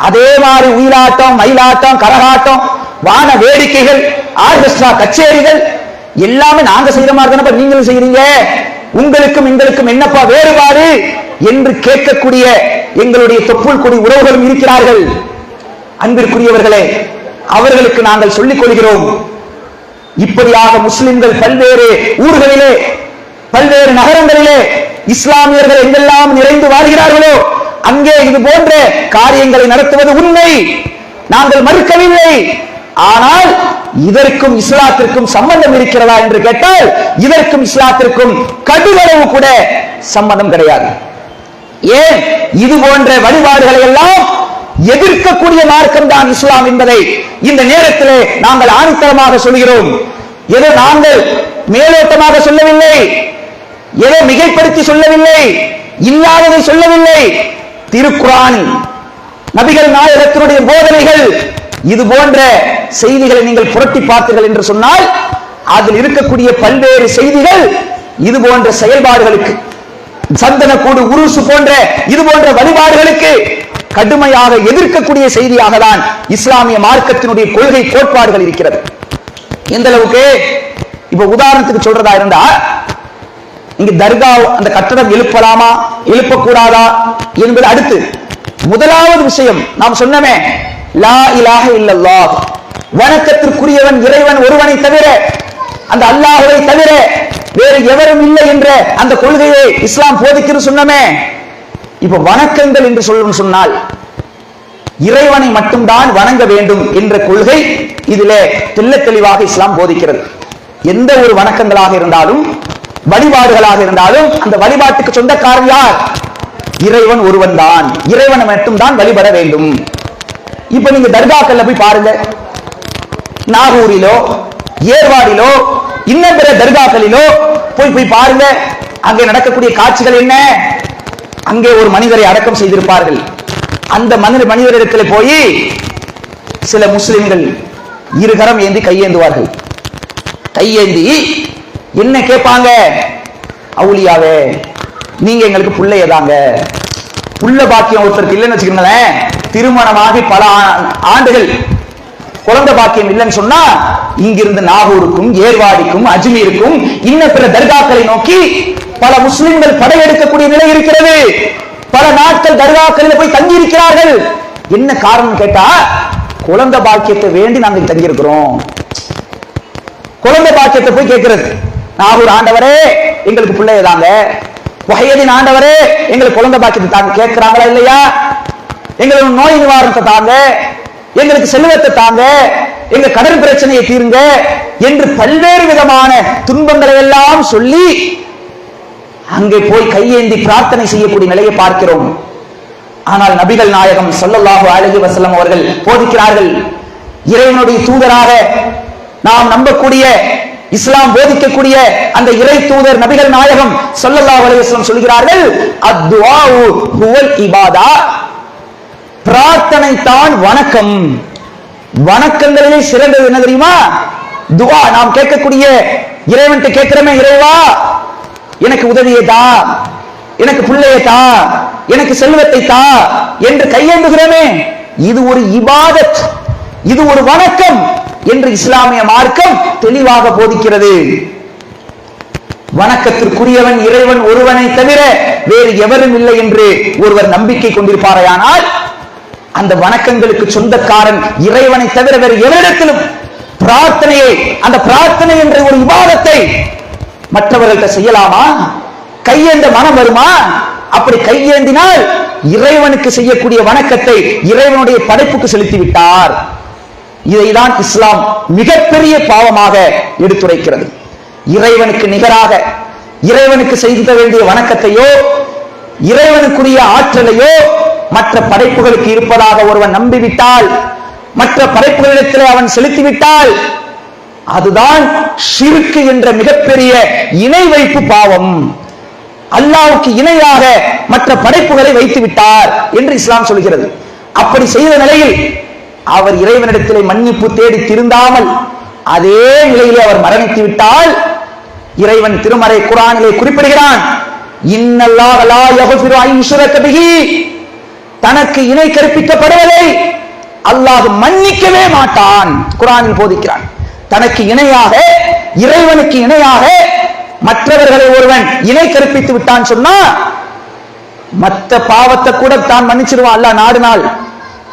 அதே மாதிரி உயிலாட்டம், மயிலாட்டம், கரகாட்டம், வான வேடிக்கைகள், ஆர்கெஸ்ட்ரா கச்சேரிகள் எல்லாமே நாங்க செய்யற மாதிரி தானே நீங்களும் செய்யறீங்க. உங்களுக்கும் எங்களுக்கும் என்னப்பா வேறுபாடு என்று கேட்கக்கூடிய எங்களுடைய தொப்புள் கொடி உறவுகளும் இருக்கிறார்கள். அன்பிற்குரியவர்களே, அவர்களுக்கு நாங்கள் சொல்லிக் கொள்கிறோம், இப்படியாக முஸ்லிம்கள் பல்வேறு ஊர்களிலே, பல்வேறு நகரங்களிலே இஸ்லாமியர்கள் எங்கெல்லாம் நிறைந்து வாழ்கிறார்களோ அங்கே இது போன்ற காரியங்களை நடத்துவது உண்மை, நாங்கள் மறுக்கவில்லை. ஆனால் இதற்கும் இஸ்லாத்திற்கும் சம்பந்தம் இருக்கிறதா என்று கேட்டால் இதற்கும் இஸ்லாத்திற்கும் கடுகளவு கூட சம்பந்தம் கிடையாது. ஏன்? இது போன்ற வழிபாடுகளை எல்லாம் எதிர்க்கக்கூடிய மார்க்கம் தான் இஸ்லாம் என்பதை இந்த நேரத்திலே நாங்கள் ஆணித்தரமாக சொல்கிறோம். ஏதோ நாங்கள் மேலோட்டமாக சொல்லவில்லை, ஏதோ மிகைப்படுத்தி சொல்லவில்லை, இல்லாததை சொல்லவில்லை. திருக்குர்ஆன், நபிகள் நாயகத்தினுடைய போதனைகள், இது போன்ற செய்திகளை நீங்கள் புரட்டி பார்த்தீர்கள் என்று சொன்னால் அதில் இருக்கக்கூடிய பல்வேறு செய்திகள் இது போன்ற செயல்பாடுகளுக்கு, சந்தனக்கூடு உருசு போன்ற இது போன்ற வழிபாடுகளுக்கு கடுமையாக எதிர்க்கக்கூடிய செய்தியாக தான் இஸ்லாமிய மார்க்கத்தினுடைய கொள்கை கோட்பாடுகள் இருக்கிறது. எந்த அளவுக்கு? இப்ப உதாரணத்துக்கு சொல்றதா இருந்தா, இங்க தர்கா அந்த கட்டடம் எழுப்பலாமா எழுப்பக்கூடாதா என்பது அடுத்து. முதலாவது விஷயம் நாம் சொன்னமே, லா இலாஹ இல்லல்லாஹ், வணக்கத்திற்குரியவன் இறைவன் ஒருவனை தவிர, அந்த அல்லாஹ்வை தவிர வேறு எவரும் இல்லை என்ற அந்த கொள்கையை இஸ்லாம் போதிக்கிறது சொன்னமே. இப்ப வணக்கங்கள் என்று சொல்லணும் சொன்னால் இறைவனை மட்டும்தான் வணங்க வேண்டும் என்ற கொள்கை இதிலே தெள்ள தெளிவாக இஸ்லாம் போதிக்கிறது. எந்த ஒரு வணக்கங்களாக இருந்தாலும் வழிபாடுகளாக இருந்தாலும் அந்த வழிபாட்டுக்கு சொந்தக்காரன் யார்? இறைவன் ஒருவன் தான். இறைவனை மட்டும்தான் வழிபட வேண்டும். இப்ப நீங்க தர்காக்கள்ல போய் பாருங்க, நாகூரிலோ ஏர்வாடிலோ இன்னும் பிற தர்காக்களிலோ போய் பாருங்க, அங்கே நடக்கக்கூடிய காட்சிகள் என்ன? அங்கே ஒரு மனிதரை அடக்கம் செய்திருப்பார்கள். அந்த மனிதரிடத்தில் போய் சில முஸ்லிம்கள் இருகரம் ஏந்தி கையேந்துவார்கள். கையேந்தி என்ன கேட்பாங்க? அவுலியாவே, நீங்க எங்களுக்கு புள்ளையதாங்க. புள்ள பாக்கியம் ஒருத்தருக்கு இல்லைன்னு வச்சுக்கோங்களேன், திருமணமாகி பல ஆண்டுகள் குழந்தை பாக்கியம் இல்லைன்னு சொன்னா, இங்கிருந்து நாகூருக்கும் ஏர்வாடிக்கும் அஜ்மீருக்கும் இன்ன பிற தர்காக்களை நோக்கி பல முஸ்லிம்கள் படையெடுக்கக்கூடிய நிலை இருக்கிறது. பல நாட்கள் தர்காக்களில் போய் தங்கி இருக்கிறார்கள். என்ன காரணம் கேட்டா, குழந்தை பாக்கியத்தை வேண்டி நாங்கள் தங்கி இருக்கிறோம். குழந்தை பாக்கியத்தை போய் கேட்கிறது. நாகூர் ஆண்டவரே எங்களுக்கு பிள்ளையதாங்க, வஹையதீன் ஆண்டவரே எங்களுக்கு குழந்தை பாக்கியத்தை தாங்க கேட்கிறாங்களா இல்லையா? எங்களுக்கு நோய் நிவாரணத்தை தாங்க, எங்களுக்கு செல்வத்தை தாங்க, எங்க கடன் பிரச்சனையை தீருங்க என்று பல்வேறு விதமான துன்பங்களை எல்லாம் சொல்லி அங்கே போய் கையேந்தி பிரார்த்தனை செய்யக்கூடிய நிலையை பார்க்கிறோம். ஆனால் நபிகள் நாயகம் ஸல்லல்லாஹு அலைஹி வஸல்லம் அவர்கள் போதிக்கிறார்கள், இறைவனுடைய தூதராக நாம் நம்பக்கூடிய இஸ்லாம் போதிக்கக்கூடிய அந்த இறை தூதர் நபிகள் நாயகம் ஸல்லல்லாஹு அலைஹி வஸல்லம் சொல்கிறார்கள், அத்துஆஉ ஹுவல் இபாதா, பிரார்த்தனை தான் வணக்கம். வணக்கங்களிலே சிறந்தது என்ன தெரியுமா? துஆ. நாம் கேட்கக்கூடிய இறைவன்கிட்ட கேட்கிறோமே, இறைவா எனக்கு உதவியை தா, எனக்கு பிள்ளையை தா, எனக்கு செல்வத்தை தா என்று கையேந்துகிறோமே, இது ஒரு இபாதத், இது ஒரு வணக்கம் என்று இஸ்லாமிய மார்க்கம் தெளிவாக போதிக்கிறது. வணக்கத்திற்குரியவன் இறைவன் ஒருவனை தவிர வேறு எவரும் இல்லை என்று ஒருவர் நம்பிக்கை கொண்டிருப்பாரையானால், அந்த வணக்கங்களுக்கு சொந்தக்காரன் இறைவனை தவிர வேறு எவரிடத்திலும் பிரார்த்தனையை, அந்த பிரார்த்தனை என்ற ஒரு விவாதத்தை மற்றவர்கள்ட்ட செய்யலாமா? கையேந்த மனம் வருமா? அப்படி கையேந்தினால் இறைவனுக்கு செய்யக்கூடிய வணக்கத்தை இறைவனுடைய படைப்புக்கு செலுத்தி விட்டார். இதைதான் இஸ்லாம் மிகப்பெரிய பாவமாக எடுத்துரைக்கிறது. இறைவனுக்கு நிகராக இறைவனுக்கு செய்த வேண்டிய வணக்கத்தையோ இறைவனுக்குரிய ஆற்றலையோ மற்ற படைப்புகளுக்கு இருப்பதாக ஒருவன் நம்பிவிட்டால், மற்ற படைப்புகளிடத்தில் அவன் செலுத்திவிட்டால், அதுதான் ஷிர்க் என்ற மிகப்பெரிய இணை வைப்பு பாவம். அல்லாஹ்வுக்கு இணையாக மற்ற படைப்புகளை வைத்து விட்டார் என்று இஸ்லாம் சொல்கிறது. அப்படி செய்த நிலையில் அவர் இறைவனிடத்திலே மன்னிப்பு தேடி திருந்தாமல் அதே நிலையிலே அவர் மரணித்து விட்டால், இறைவன் திருமறை குர்ஆனிலே குறிப்பிடுகிறான், இன்னல்லாஹ லா யக்ஃபிரு அன் யுஷ்ரக பிஹி, தனக்கு இணை கற்பிக்கப்படுவதை அல்லாஹ் மன்னிக்கவே மாட்டான். குர்ஆனில் போதிக்கிறான், தனக்கு இணையாக இறைவனுக்கு இணையாக மற்றவர்களை ஒருவன் இணை கற்பித்து விட்டான் சொன்னா, மற்ற பாவத்தை கூட தான் மன்னிச்சிருவான் அல்லாஹ் நாடினால்.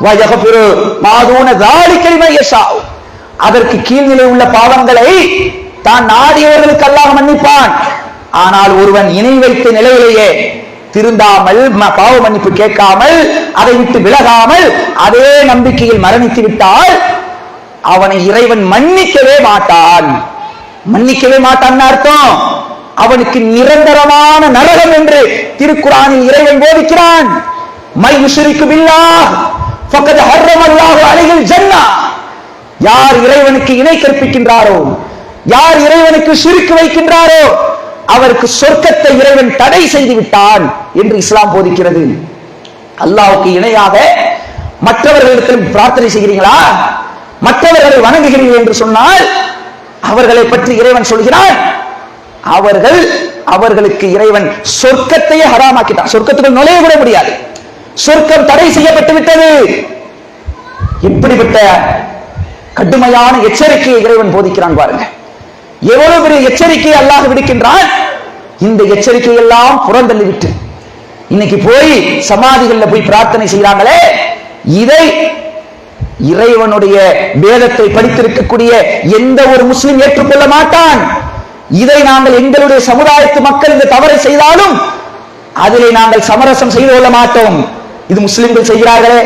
வயக்ஃபிரு மா தூன ஸாலிக லிமன் யஷா, அதற்கு கீழ்நிலை உள்ள பாவங்களை தான் நாடியவர்களுக்கு அல்லாஹ் மன்னிப்பான். ஆனால் ஒருவன் இணை வைத்த நிலையிலேயே திருந்தாமல், பாவ மன்னிப்பு கேட்காமல், அதை விட்டு விலகாமல் அதே நம்பிக்கையில் மரணித்து விட்டால் அவனை இறைவன் மன்னிக்கவே மாட்டான். மன்னிக்கவே மாட்டான் அர்த்தம், அவனுக்கு நிரந்தரமான நரகம் என்று திருக்குர்ஆனில் இறைவன் போதிக்கிறான். மை யுஷ்ரிகு பில்லாஹ் ஃபக்கத் ஹர்ரமல்லாஹு அலைஹில் ஜன்னah, யார் இறைவனுக்கு இணை கற்பிக்கின்றாரோ, யார் இறைவனுக்கு ஷிர்க் வைக்கின்றாரோ அவருக்கு சொர்க்கத்தை இறைவன் தடை செய்து விட்டான் என்று இஸ்லாம் போதிக்கிறது. அல்லாஹ்வுக்கு இணையாக மற்றவர்களிடத்தில் பிரார்த்தனை செய்கிறீங்களா, மற்றவர்களை வணங்குகிறீர்கள் என்று சொன்னால் அவர்களை பற்றி இறைவன் சொல்கிறான், அவர்களுக்கு இறைவன் சொர்க்கத்தையே ஹராமாக்கிட்டான். சொர்க்கத்துக்குள் நுழைய கூட முடியாது, சொர்க்கம் தடை செய்யப்பட்டு விட்டது. எப்படிப்பட்ட கடுமையான எச்சரிக்கையை இறைவன் போதிக்கிறான் பாருங்க. எவ்வளவு பெரிய எச்சரிக்கையை அல்லாஹ் விடுக்கின்றான். இந்த எச்சரிக்கை எல்லாம் புறந்தள்ளிவிட்டு இன்னைக்கு போய் சமாதிகள்ல போய் பிரார்த்தனை செய்யறாங்களே, இதை இறைவனுடைய வேதத்தை படித்திருக்கக்கூடிய எந்த ஒரு முஸ்லிம் ஏற்றுக்கொள்ள மாட்டான். இதை நாங்கள் எங்களுடைய சமுதாயத்து மக்கள் இந்த தவறை செய்தாலும் அதிலே நாங்கள் சமரசம் செய்து கொள்ள மாட்டோம். இது முஸ்லிம்கள் செய்கிறார்களே,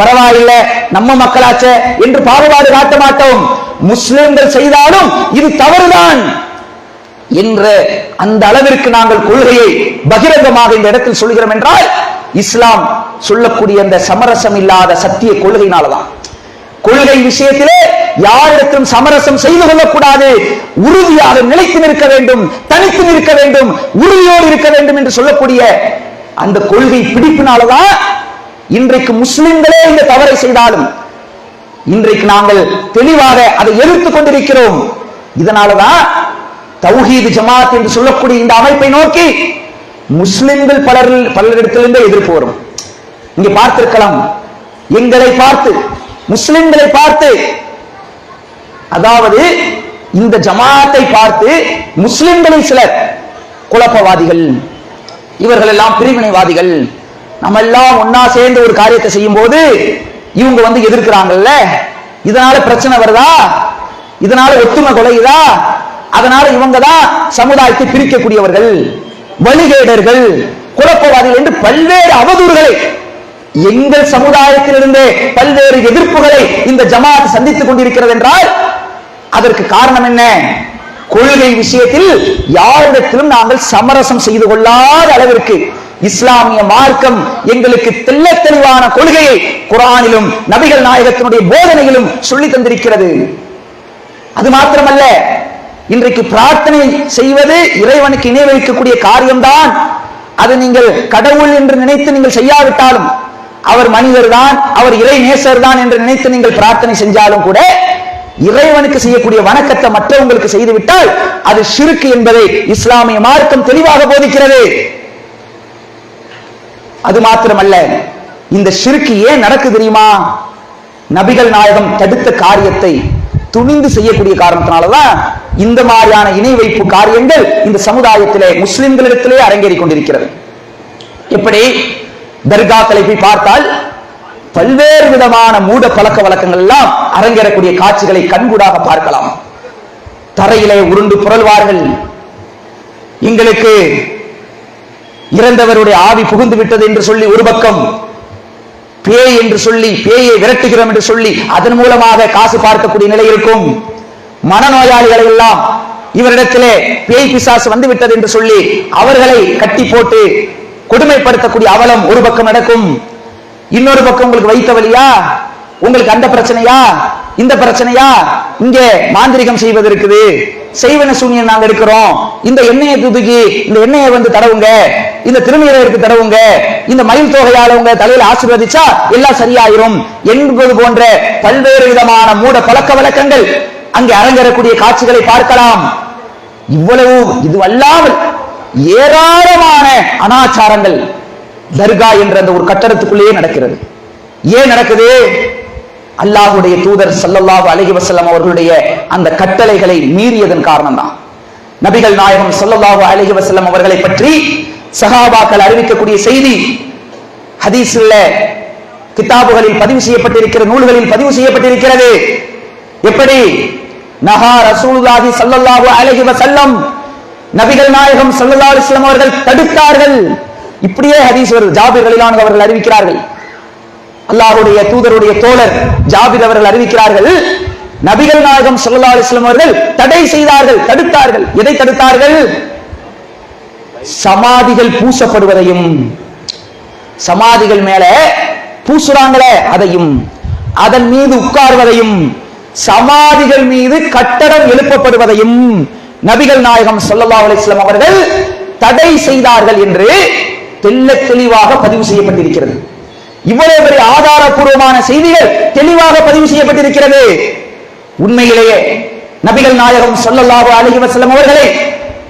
பரவாயில்ல, நம்ம மக்களாச்ச என்று பாகுபாடு காட்ட மாட்டோம். முஸ்லிம்கள் செய்தாலும் இது தவறுதான் என்ற அந்த அளவிற்கு நாங்கள் கொள்கையை பகிரங்கமாக இந்த இடத்தில் சொல்கிறோம் என்றால் இஸ்லாம் சொல்லக்கூடிய அந்த சமரசம் இல்லாத சத்திய கொள்கையினாலதான். கொள்கை விஷயத்திலே யாரிடத்திலும் சமரசம் செய்து கொள்ளக்கூடாது, உறுதியாக நிலைத்து நிற்க வேண்டும், தனித்து நிற்க வேண்டும், உறுதியோடு இருக்க வேண்டும் என்று சொல்லக்கூடிய அந்த கொள்கை பிடிப்பினாலதான் இன்றைக்கு முஸ்லிம்களே இந்த தவறை செய்தாலும் இன்றைக்கு நாங்கள் தெளிவாக அதை எதிர்த்துக் கொண்டிருக்கிறோம். இதனாலதான் தௌஹீத் ஜமாத் என்று சொல்லக்கூடிய இந்த அமைப்பை நோக்கி முஸ்லிம்கள் பலரிடத்திலிருந்தே எதிர்ப்பு வரும். இங்கே பார்த்திருக்கலாம், எங்களை பார்த்து, முஸ்லிம்களை பார்த்து, அதாவது இந்த ஜமாத்தை பார்த்து முஸ்லிம்களில் சிலர் குழப்பவாதிகள், இவர்கள் எல்லாம் பிரிவினைவாதிகள், நம்ம எல்லாம் ஒன்னா சேர்ந்து ஒரு காரியத்தை செய்யும் போது இவங்க வந்து எதிர்க்கிறாங்கல்ல, இதனால பிரச்சனை வருதா, இதனால ஒத்துமை கொலையுதா, அதனால இவங்க தான் சமுதாயத்தை பிரிக்கக்கூடியவர்கள், வழிகேடர்கள், குழப்பவாதிகள் என்று பல்வேறு அவதூறுகளை எங்கள் சமுதாயத்திலிருந்தே பல்வேறு எதிர்ப்புகளை இந்த ஜமாத் சந்தித்துக் கொண்டிருக்கிறது என்றால் அதற்கு காரணம் என்ன? கொள்கை விஷயத்தில் யாரிடத்திலும் நாங்கள் சமரசம் செய்து கொள்ளாத அளவிற்கு இஸ்லாமிய மார்க்கம் எங்களுக்கு தெள்ள தெளிவான கொள்கையை குர்ஆனிலும் நபிகள் நாயகத்தினுடைய போதனையிலும் சொல்லி தந்திருக்கிறது. அது மாத்திரமல்ல, இன்றைக்கு பிரார்த்தனை செய்வது இறைவனுக்கு இணை வைக்கக்கூடிய காரியம்தான். அது நீங்கள் கடவுள் என்று நினைத்து நீங்கள் செய்யாவிட்டாலும், அவர் மனிதர் தான், அவர் இறை நேசர் தான் என்று நினைத்து நீங்கள் பிரார்த்தனை செஞ்சாலும் கூட இறைவனுக்கு செய்யக்கூடிய வணக்கத்தை மற்றவங்களுக்கு செய்துவிட்டால் அது ஷிர்க் என்பதை இஸ்லாமிய மார்க்கம் தெளிவாக போதிக்கிறது. அது மாத்திரமல்ல, இந்த ஷிர்க் ஏன் நடக்கு தெரியுமா? நபிகள் நாயகம் தடுத்த காரியத்தை துணிந்து செய்யக்கூடிய காரணத்தினாலதான் இந்த மாதிரியான இணை வைப்பு காரியங்கள் இந்த சமுதாயத்திலே முஸ்லிம்களிடத்திலே அரங்கேறிக் கொண்டிருக்கிறது. எப்படி தர்காக்களை போய் பார்த்தால் பல்வேறு விதமான மூட பழக்க வழக்கங்கள் எல்லாம் அரங்கேறக்கூடிய காட்சிகளை கண்கூடாக பார்க்கலாம். தரையிலே உருண்டு புரள்வார்கள், எங்களுக்கு இறந்தவருடைய ஆவி புகுந்து விட்டது என்று சொல்லி ஒரு பக்கம், பேய் என்று சொல்லி பேயை விரட்டுகிறோம் என்று சொல்லி அதன் மூலமாக காசு பார்க்கக்கூடிய நிலை இருக்கும். மனநோயாளிகளை எல்லாம் இவரிடத்திலே பேய் பிசாசு வந்து விட்டது என்று சொல்லி அவர்களை கட்டி போட்டு கொடுமைப்படுத்தக்கூடிய அவலம் ஒரு பக்கம் நடக்கும். இன்னொரு பக்கம் உங்களுக்கு வைத்த வலியா, உங்களுக்கு அந்த பிரச்சனையா, இந்த பிரச்சனையா, இங்கே மாந்திரிகம் செய்வது இருக்குது, செய்வன சூனியம் நாங்க எடுக்கிறோம், இந்த எண்ணெயை தூக்கி இந்த எண்ணெயை வந்து தடவுங்க, இந்த திருநீருக்கு தடவுங்க, இந்த மயில் தொகையால உங்க தலையில ஆசீர்வதிச்சா எல்லாம் சரியாயிரும் என்பது போன்ற பல்வேறு விதமான மூட பழக்க வழக்கங்கள் அங்கே அரங்கேறக்கூடிய காட்சிகளை பார்க்கலாம். இவ்வளவு இதுவல்லாமல் ஏராளமான அனாச்சாரங்கள் தர்கா என்ற அந்த ஒரு கட்டடத்துக்குள்ளேயே நடக்கிறது. ஏன் நடக்குது? அல்லாஹ்வுடைய தூதர் ஸல்லல்லாஹு அலைஹி வஸல்லம் அவர்களுடைய அந்த கட்டளைகளை மீறியதன் காரணம் தான். நபிகள் நாயகம் ஸல்லல்லாஹு அலைஹி வஸல்லம் அவர்களை பற்றி சஹாபாக்கள் அறிவிக்கக்கூடிய செய்தி ஹதீஸ்ல கிதாபுகளில் பதிவு செய்யப்பட்டிருக்கிற நூல்களில் பதிவு செய்யப்பட்டிருக்கிறது. எப்படி? நஹா ரசூலுல்லாஹி ஸல்லல்லாஹு அலைஹி வஸல்லம், நபிகள் நாயகம் ஸல்லல்லாஹு அலைஹி வஸல்லம் அவர்கள் தடுத்தார்கள். இப்படியே ஹதீஸ் வருது. ஜாபிர் ரலியல்லாஹு அன்ஹு அவர்கள் அறிவிக்கிறார்கள், அல்லாஹ்வுடைய தூதருடைய தோழர் ஜாபிர் அவர்கள் அறிவிக்கிறார்கள், நபிகள் நாயகம் ஸல்லல்லாஹு அலைஹி வஸல்லம் அவர்கள் தடை செய்தார்கள், தடுத்தார்கள். எதை தடுத்தார்கள்? சமாதிகள் பூசப்படுவதையும், சமாதிகள் மேல பூசுறாங்களே அதையும், அதன் மீது உட்கார்வதையும், சமாதிகள் மீது கட்டடம் எழுப்பப்படுவதையும் நபிகள் நாயகம் ஸல்லல்லாஹு அலைஹி வஸல்லம் அவர்கள் தடை செய்தார்கள் என்று தெள்ள தெளிவாக பதிவு செய்யப்பட்டிருக்கிறது. இவ்வளவு பெரிய ஆதாரபூர்வமான செய்திகள் தெளிவாக பதிவு செய்யப்பட்டிருக்கிறது. உண்மையிலேயே நபிகள் நாயகம் ஸல்லல்லாஹு அலைஹி வஸல்லம் அவர்களை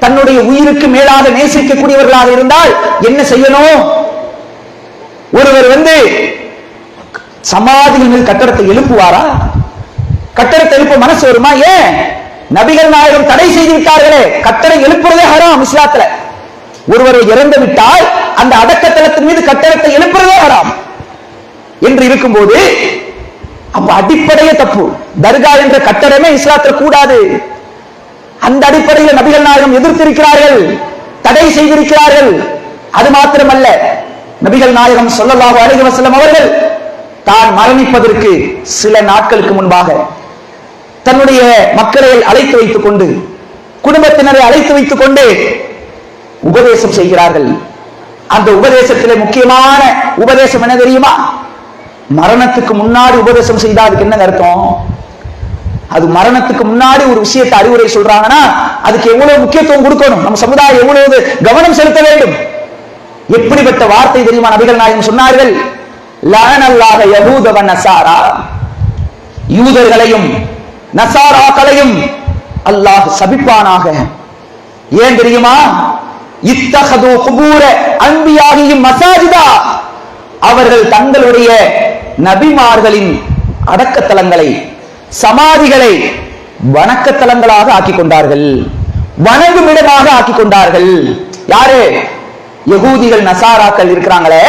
தன்னுடைய உயிருக்கு மேலாக நேசிக்கக்கூடியவர்களாக இருந்தால் என்ன செய்யணும்? ஒருவர் வந்து சமாதியின் மேல் கட்டடத்தை எழுப்புவாரா? கட்டடத்தை எழுப்ப மனசு வருமா? ஏன்? நபிகள் நாயகம் தடை செய்து விட்டார்களே. கட்டடம் எழுப்புறதே ஹராம் இஸ்லாத்துல. ஒருவரை இறந்து விட்டால் அந்த அடக்கத்தலத்தின் மீது கட்டடத்தை எழுப்புறதே ஹராம் என்று இருக்கும்போது, அப்ப அடிப்படையே தப்பு. தர்கா என்ற கட்டடமே இஸ்லாத்தில் கூடாது. அந்த அடிப்படையில் நபிகள் நாயகம் எதிர்த்திருக்கிறார்கள், தடை செய்திருக்கிறார்கள். அது மாத்திரமல்ல, நபிகள் நாயகம் ஸல்லல்லாஹு அலைஹி வஸல்லம் அவர்கள் தான் மரணிப்பதற்கு சில நாட்களுக்கு முன்பாக தன்னுடைய மக்களை அழைத்து வைத்துக் கொண்டு, குடும்பத்தினரை அழைத்து வைத்துக் கொண்டு உபதேசம் செய்கிறார்கள். அந்த உபதேசத்திலே முக்கியமான உபதேசம் என்ன தெரியுமா? மரணத்துக்கு முன்னாடி உபதேசம் செய்தா அதுக்கு என்ன அர்த்தம்? அது மரணத்துக்கு முன்னாடி ஒரு விஷயத்தை அறிவுரை சொல்றாங்கன்னா அதுக்கு எவ்வளவு முக்கியத்துவம் கொடுக்கணும், நம்ம சமுதாயம் எவ்வளவு கவனம் செலுத்த வேண்டும். எப்படிப்பட்ட வார்த்தை தெரியுமா நபிகள் நாயகம் சொன்னார்கள்? லஅனல்லாஹ யஹூத வ நஸாரா, யூதர்களையும் நஸாராக்களையும் அல்லாஹ் சபிப்பானாக. ஏன் தெரியுமா? இத்தஹது குபூர அன்பியாஹிம் மசாஜிதா, அவர்கள் தங்களுடைய நபிமார்களின் அடக்கத்தலங்களை, சமாதிகளை வணக்கத்தலங்களாக ஆக்கிக் கொண்டார்கள், வணங்குமிடமாக ஆக்கிக் கொண்டார்கள். யாரு? யகூதிகள் நசாராக்கள் இருக்கிறாங்களே,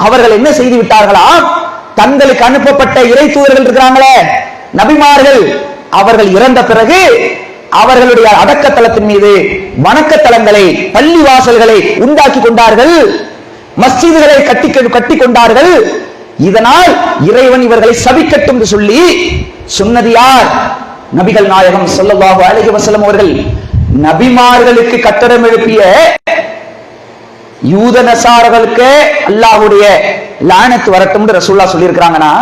அவர்கள் என்ன செய்து விட்டார்களா? தங்களுக்கு அனுப்பப்பட்ட இறை தூதர்கள் இருக்கிறாங்களே, நபிமார்கள், அவர்கள் இறந்த பிறகு அவர்களுடைய அடக்கத்தலத்தின் மீது வணக்கத்தலங்களை, பள்ளி வாசல்களை உண்டாக்கி கொண்டார்கள், மஸ்ஜிதுகளை கட்டி கொண்டார்கள். இதனால் இறைவன் இவர்களை சபிக்கட்டும் என்று சொல்லி சொன்னது யார்? நபிகள் நாயகம் ஸல்லல்லாஹு அலைஹி வஸல்லம் அவர்கள். நபிமார்களுக்கு கட்டடம் எழுப்பிய யூத நசாரர்களுக்கு அல்லாஹ்வுடைய லானத் வரட்டும் என்று ரசூலுல்லாஹ் சொல்லி இருக்கிறாங்கன்னா,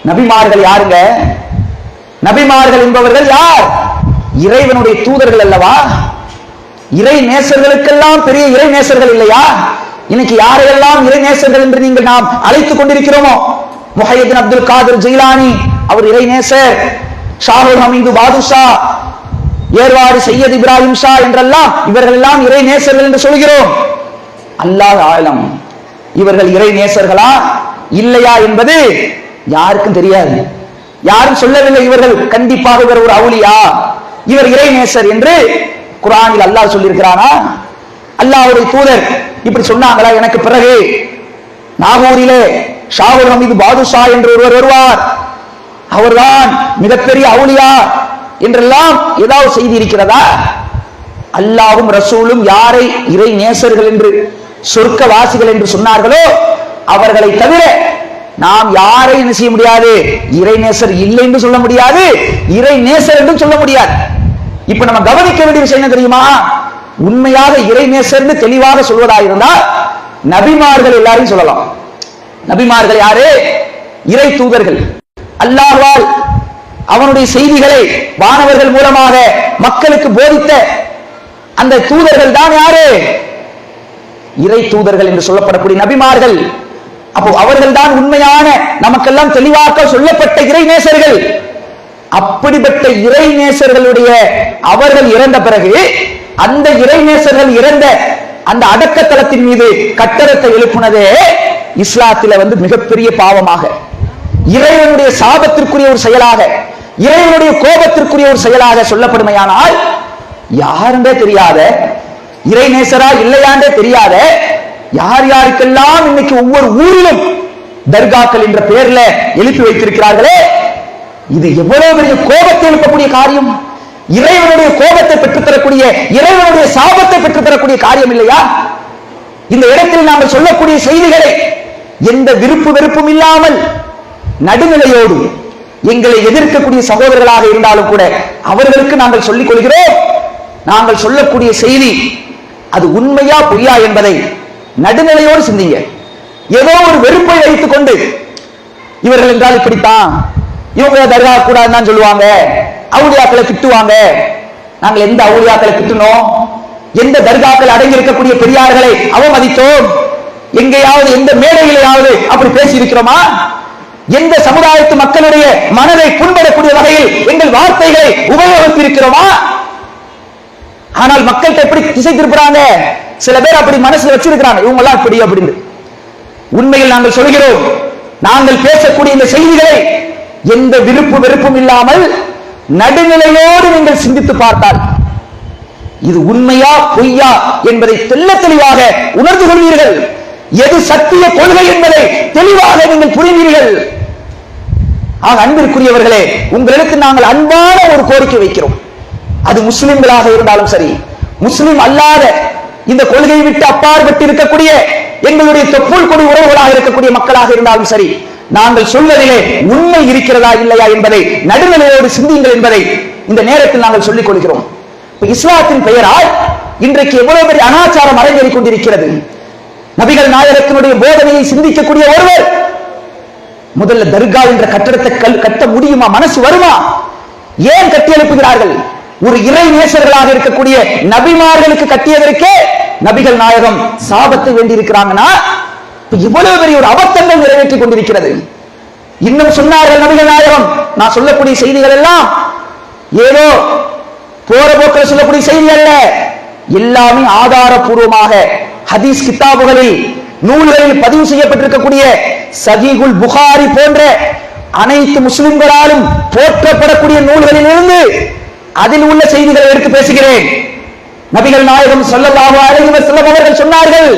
நபிமார்கள் யாருங்க? நபிமார்கள் என்பவர்கள் யார்? இறைவனுடைய தூதர்கள் அல்லவா? இறை நேசர்களுக்கெல்லாம் பெரிய இறை நேசர்கள் இல்லையா? இன்னைக்கு யாரையெல்லாம் இறை நேசர்கள் என்று நீங்கள் நாம் அழைத்துக் கொண்டிருக்கிறோமோ, முஹையீன் அப்துல் காதிர் ஜீலானி அவர் இறை நேசர், ஷாஹுல் ஹமீது பாதுஷா, ஏர்வாடி சையத் இப்ராஹிம் ஷா என்றெல்லாம் இவர்கள் எல்லாம் இறை நேசர்கள் என்று சொல்கிறோம். அல்லாஹ் ஆலம், இவர்கள் இறை நேசர்களா இல்லையா என்பது யாருக்கும் தெரியாது. யாரும் சொல்லவில்லை இவர்கள் கண்டிப்பாக இவர் ஒரு அவுலியா, இவர் இறை நேசர் என்று குர்ஆனில் அல்லாஹ் சொல்லியிருக்கிறானா? அல்லாஹ்வுடைய தூதர் இப்படி சொன்னாங்களா? எனக்கு பிறகு நாகூரிலே ஷாஹுல் ஹமீது பாதுஷா என்று ஒருவர் வருவார், அவர்தான் மிகப்பெரிய அவுலியா என்றெல்லாம் ஏதாவது செய்தி இருக்கிறதா? அல்லாஹ்வும் ரசூலும் யாரை இறை நேசர்கள் என்று, சொர்க்க வாசிகள் என்று சொன்னார்களோ அவர்களை தவிர நாம் யாரை என்ன செய்ய முடியாது? இறை நேசர் இல்லை என்று சொல்ல முடியாது, இறை நேசர் என்று சொல்ல முடியாது. இப்ப நம்ம கவனிக்க வேண்டிய விஷயம் என்ன தெரியுமா? உண்மையாக இறை நேசர்னு தெளிவாக சொல்வதாக இருந்தால் நபிமார்கள் எல்லாரையும் சொல்லலாம். நபிமார்கள் யாரு? இறை தூதர்கள். அல்லாஹ்வால் அவனுடைய செய்திகளை வானவர்கள் மூலமாக மக்களுக்கு போதித்த அந்த தூதர்கள் தான் யாரு? இறை தூதர்கள் என்று சொல்லப்படக்கூடிய நபிமார்கள். அப்போ அவர்கள் தான் உண்மையான, நமக்கெல்லாம் தெளிவாக சொல்லப்பட்ட இறை நேசர்கள். அப்படிப்பட்ட இறை நேசர்களுடைய அவர்கள் இறந்த பிறகு அந்த இறை நேசர்கள் இறந்த அந்த அடக்கத்தலத்தின் மீது கட்டடத்தை எழுப்புனதே இஸ்லாத்தில மிகப்பெரிய பாவமாக, இறைவனுடைய சாபத்திற்குரிய ஒரு செயலாக, இறைவனுடைய கோபத்திற்குரிய ஒரு செயலாக சொல்லப்படுமையானால், யாருன்றே தெரியாத, இறை நேசரா இல்லையாண்டே தெரியாத யார் யாருக்கெல்லாம் இன்னைக்கு ஒவ்வொரு ஊரிலும் தர்காக்கள் என்ற பெயர்ல எழுப்பி வைத்திருக்கிறார்களே, இது எவ்வளவு பெரிய கோபத்தை எழுப்பக்கூடிய காரியம், இறைவனுடைய கோபத்தை பெற்றுத்தரக்கூடிய, இறைவனுடைய சாபத்தை பெற்றுத்தரக்கூடிய காரியம் இல்லையா? இந்த இடத்தில் நாங்கள் சொல்லக்கூடிய செய்திகளை எந்த விருப்பு வெறுப்பும் இல்லாமல் நடுநிலையோடு எங்களை எதிர்க்கக்கூடிய சகோதரர்களாக இருந்தாலும் கூட அவர்களுக்கு நாங்கள் சொல்லிக் கொள்கிறோம். நாங்கள் சொல்லக்கூடிய செய்தி அது உண்மையா பொய்யா என்பதை நடுநிலையோடு சிந்திங்க. ஏதோ ஒரு வெறுப்பை வைத்துக் கொண்டு இவர்கள் என்றால் இப்படித்தான், இவங்க தர்கா கூடாதுன்னு சொல்லுவாங்க, அவுலியாக்களை திட்டுவாங்க. நாங்கள் எந்த அவுலியாக்களை திட்டுனோம்? எந்த தர்காக்கள் அடங்கி இருக்கக்கூடிய பெரியார்களை அவமதித்தோம்? எங்கேயாவது எந்த மேடையிலேயாவது அப்படி பேசி இருக்கிறோமா? எந்த சமுதாயத்து மக்களுடைய மனதை புண்படக்கூடிய வகையில் எங்கள் வார்த்தைகளை உபயோகித்து இருக்கிறோமா? ஆனால் மக்கள்கிட்ட எப்படி திசை திருப்புறாங்க? சில பேர் அப்படி மனசுல வச்சிருக்கிறாங்க, இவங்க எல்லாம் இப்படி அப்படின்னு. உண்மையில் நாங்கள் சொல்கிறோம், நாங்கள் பேசக்கூடிய இந்த செய்திகளை எந்த விருப்பு வெறுப்பும் இல்லாமல் நடுநிலையோடு நீங்கள் சிந்தித்து பார்த்தால் இது உண்மையா பொய்யா என்பதை தெள்ள தெளிவாக உணர்ந்து கொள்வீர்கள். எது சத்திய கொள்கை என்பதை தெளிவாக நீங்கள் புரிவீர்கள். ஆக அன்பிற்குரியவர்களே, உங்களிடத்தில் நாங்கள் அன்பான ஒரு கோரிக்கை வைக்கிறோம். அது முஸ்லிம்களாக இருந்தாலும் சரி, முஸ்லிம் அல்லாத இந்த கொள்கையை விட்டு அப்பாற்பட்டு இருக்கக்கூடிய எங்களுடைய தொப்புள் கொடி உறவுகளாக இருக்கக்கூடிய மக்களாக இருந்தாலும் சரி, நாங்கள் சொல்வதிலே உண்மை இருக்கிறதா இல்லையா என்பதை நடுநிலையோடு சிந்தியுங்கள் என்பதை இந்த நேரத்தில் நாங்கள் சொல்லிக் கொள்கிறோம். இஸ்லாத்தின் பெயரால் இன்றைக்கு எவ்வளவு பெரிய அனாச்சாரம் அரங்கேறிக் கொண்டிருக்கிறது. நபிகள் நாயகத்தினுடைய போதனையை சிந்திக்கக்கூடிய ஒருவர் முதல்ல தர்கா என்ற கட்டடத்தை கட்ட முடியுமா? மனசு வருமா? ஏன் கட்டி எழுப்புகிறார்கள்? ஒரு இறை நேசர்களாக இருக்கக்கூடிய நபிமார்களுக்கு கட்டியதற்கே நபிகள் நாயகம் சாபத்தை வேண்டியிருக்கிறாங்கன்னா இவ்வளவு பெரிய ஒரு அபத்தங்கள் நிறைவேற்றிக் கொண்டிருக்கிறது. இன்னும் சொன்னார்கள் நபிகள் நாயகம், நான் சொல்லக்கூடிய செய்திகள் எல்லாம் ஏதோ போற போக்கில் சொல்லக்கூடிய செய்தி அல்ல, எல்லாமே ஆதாரபூர்வமாக ஹதீஸ் கிதாபுகளில் நூல்களில் பதிவு செய்யப்பட்டிருக்கக்கூடிய சஹீஹுல் புகாரி போன்ற அனைத்து முஸ்லிம்களாலும் போற்றப்படக்கூடிய நூல்களில் இருந்து அதில் உள்ள செய்திகளை எடுத்து பேசுகிறேன். நபிகள் நாயகம் ஸல்லல்லாஹு அலைஹி வஸல்லம் அவர்கள் சொன்னார்கள்,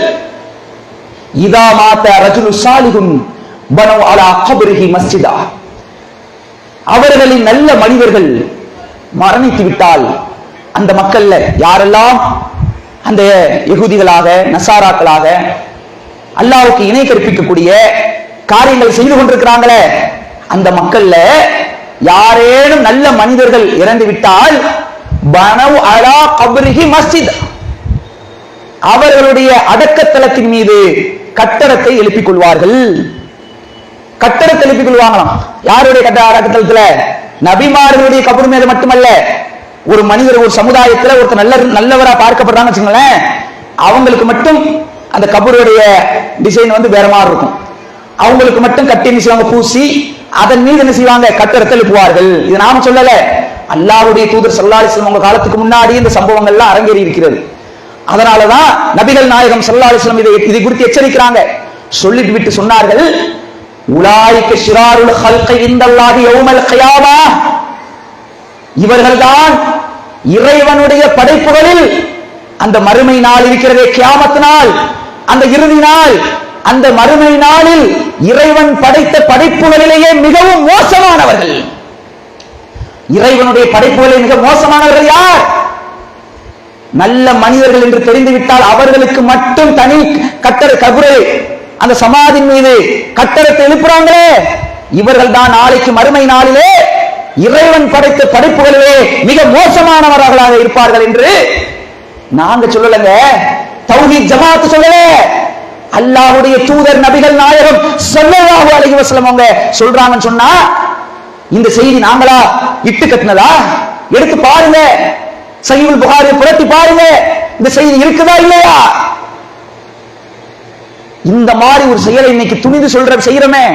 இதா மாத ரஜுலு சாலிஹுன் பனு அலா கப்ரிஹி மஸ்ஜிதா. அவர்களின் நல்ல மனிதர்கள் மரணித்து விட்டால் அந்த மக்கள்ல யாரெல்லாம் அந்த யகூதிகளாக நசாராக்களாக அல்லாஹ்வுக்கு இணை கற்பிக்கக்கூடிய காரியங்கள் செய்து கொண்டிருக்கிறாங்களே, அந்த மக்கள்ல யாரேனும் நல்ல மனிதர்கள் இறந்து விட்டால் பனு அலா கப்ரிஹி மஸ்ஜித், அவர்களுடைய அடக்கத்தலத்தின் மீது கட்டடத்தை எழுப்பிக் கொள்வார்கள். கட்டடத்தை எழுப்பிக் கொள்வாங்களாம். யாருடைய அடக்கத்தலத்துல? நபிமார்களுடைய கபர் மீது மட்டுமல்ல, ஒரு மனிதர் ஒரு சமுதாயத்துல ஒருத்தர் நல்லவரா பார்க்கப்படுறாங்க வச்சுங்களேன், அவங்களுக்கு மட்டும் அந்த கபருடைய டிசைன் வேற மாதிரி இருக்கும். அவங்களுக்கு மட்டும் கட்டி என்ன செய்வாங்க? பூசி அதன் மீது என்ன செய்வாங்க? கட்டடத்தை எழுப்புவார்கள். இது நாம சொல்லல, அல்லாஹ்வுடைய தூதர் ஸல்லல்லாஹு அலைஹி வஸல்லம் காலத்துக்கு முன்னாடி இந்த சம்பவங்கள் எல்லாம் அரங்கேறி இருக்கிறது. அதனாலதான் நபிகள் நாயகம் ஸல்லல்லாஹு அலைஹி வஸல்லம் இதை குறித்து எச்சரிக்கிறாங்க. சொல்லிட்டு விட்டு சொன்னார்கள், உலாயிக ஷிராருல் ஹல்கி இந்தல்லாஹி யௌமல் கியாமா, இவர்கள்தான் இறைவனுடைய படைப்புகளில் அந்த மறுமை நாள் இருக்கிறதே, கியாமத் நாள், அந்த இறுதி நாள், அந்த மறுமை நாளில் இறைவன் படைத்த படைப்புகளிலேயே மிகவும் மோசமானவர்கள். இறைவனுடைய படைப்புகளில் மிக மோசமானவர்கள் யார்? நல்ல மனிதர்கள் என்று தெரிந்துவிட்டால் அவர்களுக்கு மட்டும் தனி கட்டட கபரை அந்த சமாதின் மீது கட்டடத்தை எழுப்புறாங்களே, இவர்கள் தான் நாளைக்கு மறுமை நாளிலே இறைவன் படைத்த படைப்புகளிலே மிக மோசமானவர்களாக இருப்பார்கள் என்று நாங்க சொல்லலங்க, தௌஹீத் ஜமாத் சொல்லல, அல்லாஹ்வுடைய தூதர் நபிகள் நாயகம் ஸல்லல்லாஹு அலைஹி வஸல்லம் அவங்க சொல்றாங்கன்னு சொன்னா இந்த செய்தி நாங்களா இட்டு கட்டினதா? எடுத்து பாருங்க, சஹீஹுல் புகாரியை புரட்டி பாருங்க, இந்த செய்தி இருக்குதா இல்லையா? இந்த மாதிரி ஒரு செயலை இன்னைக்கு துணிந்து செய்யறமே,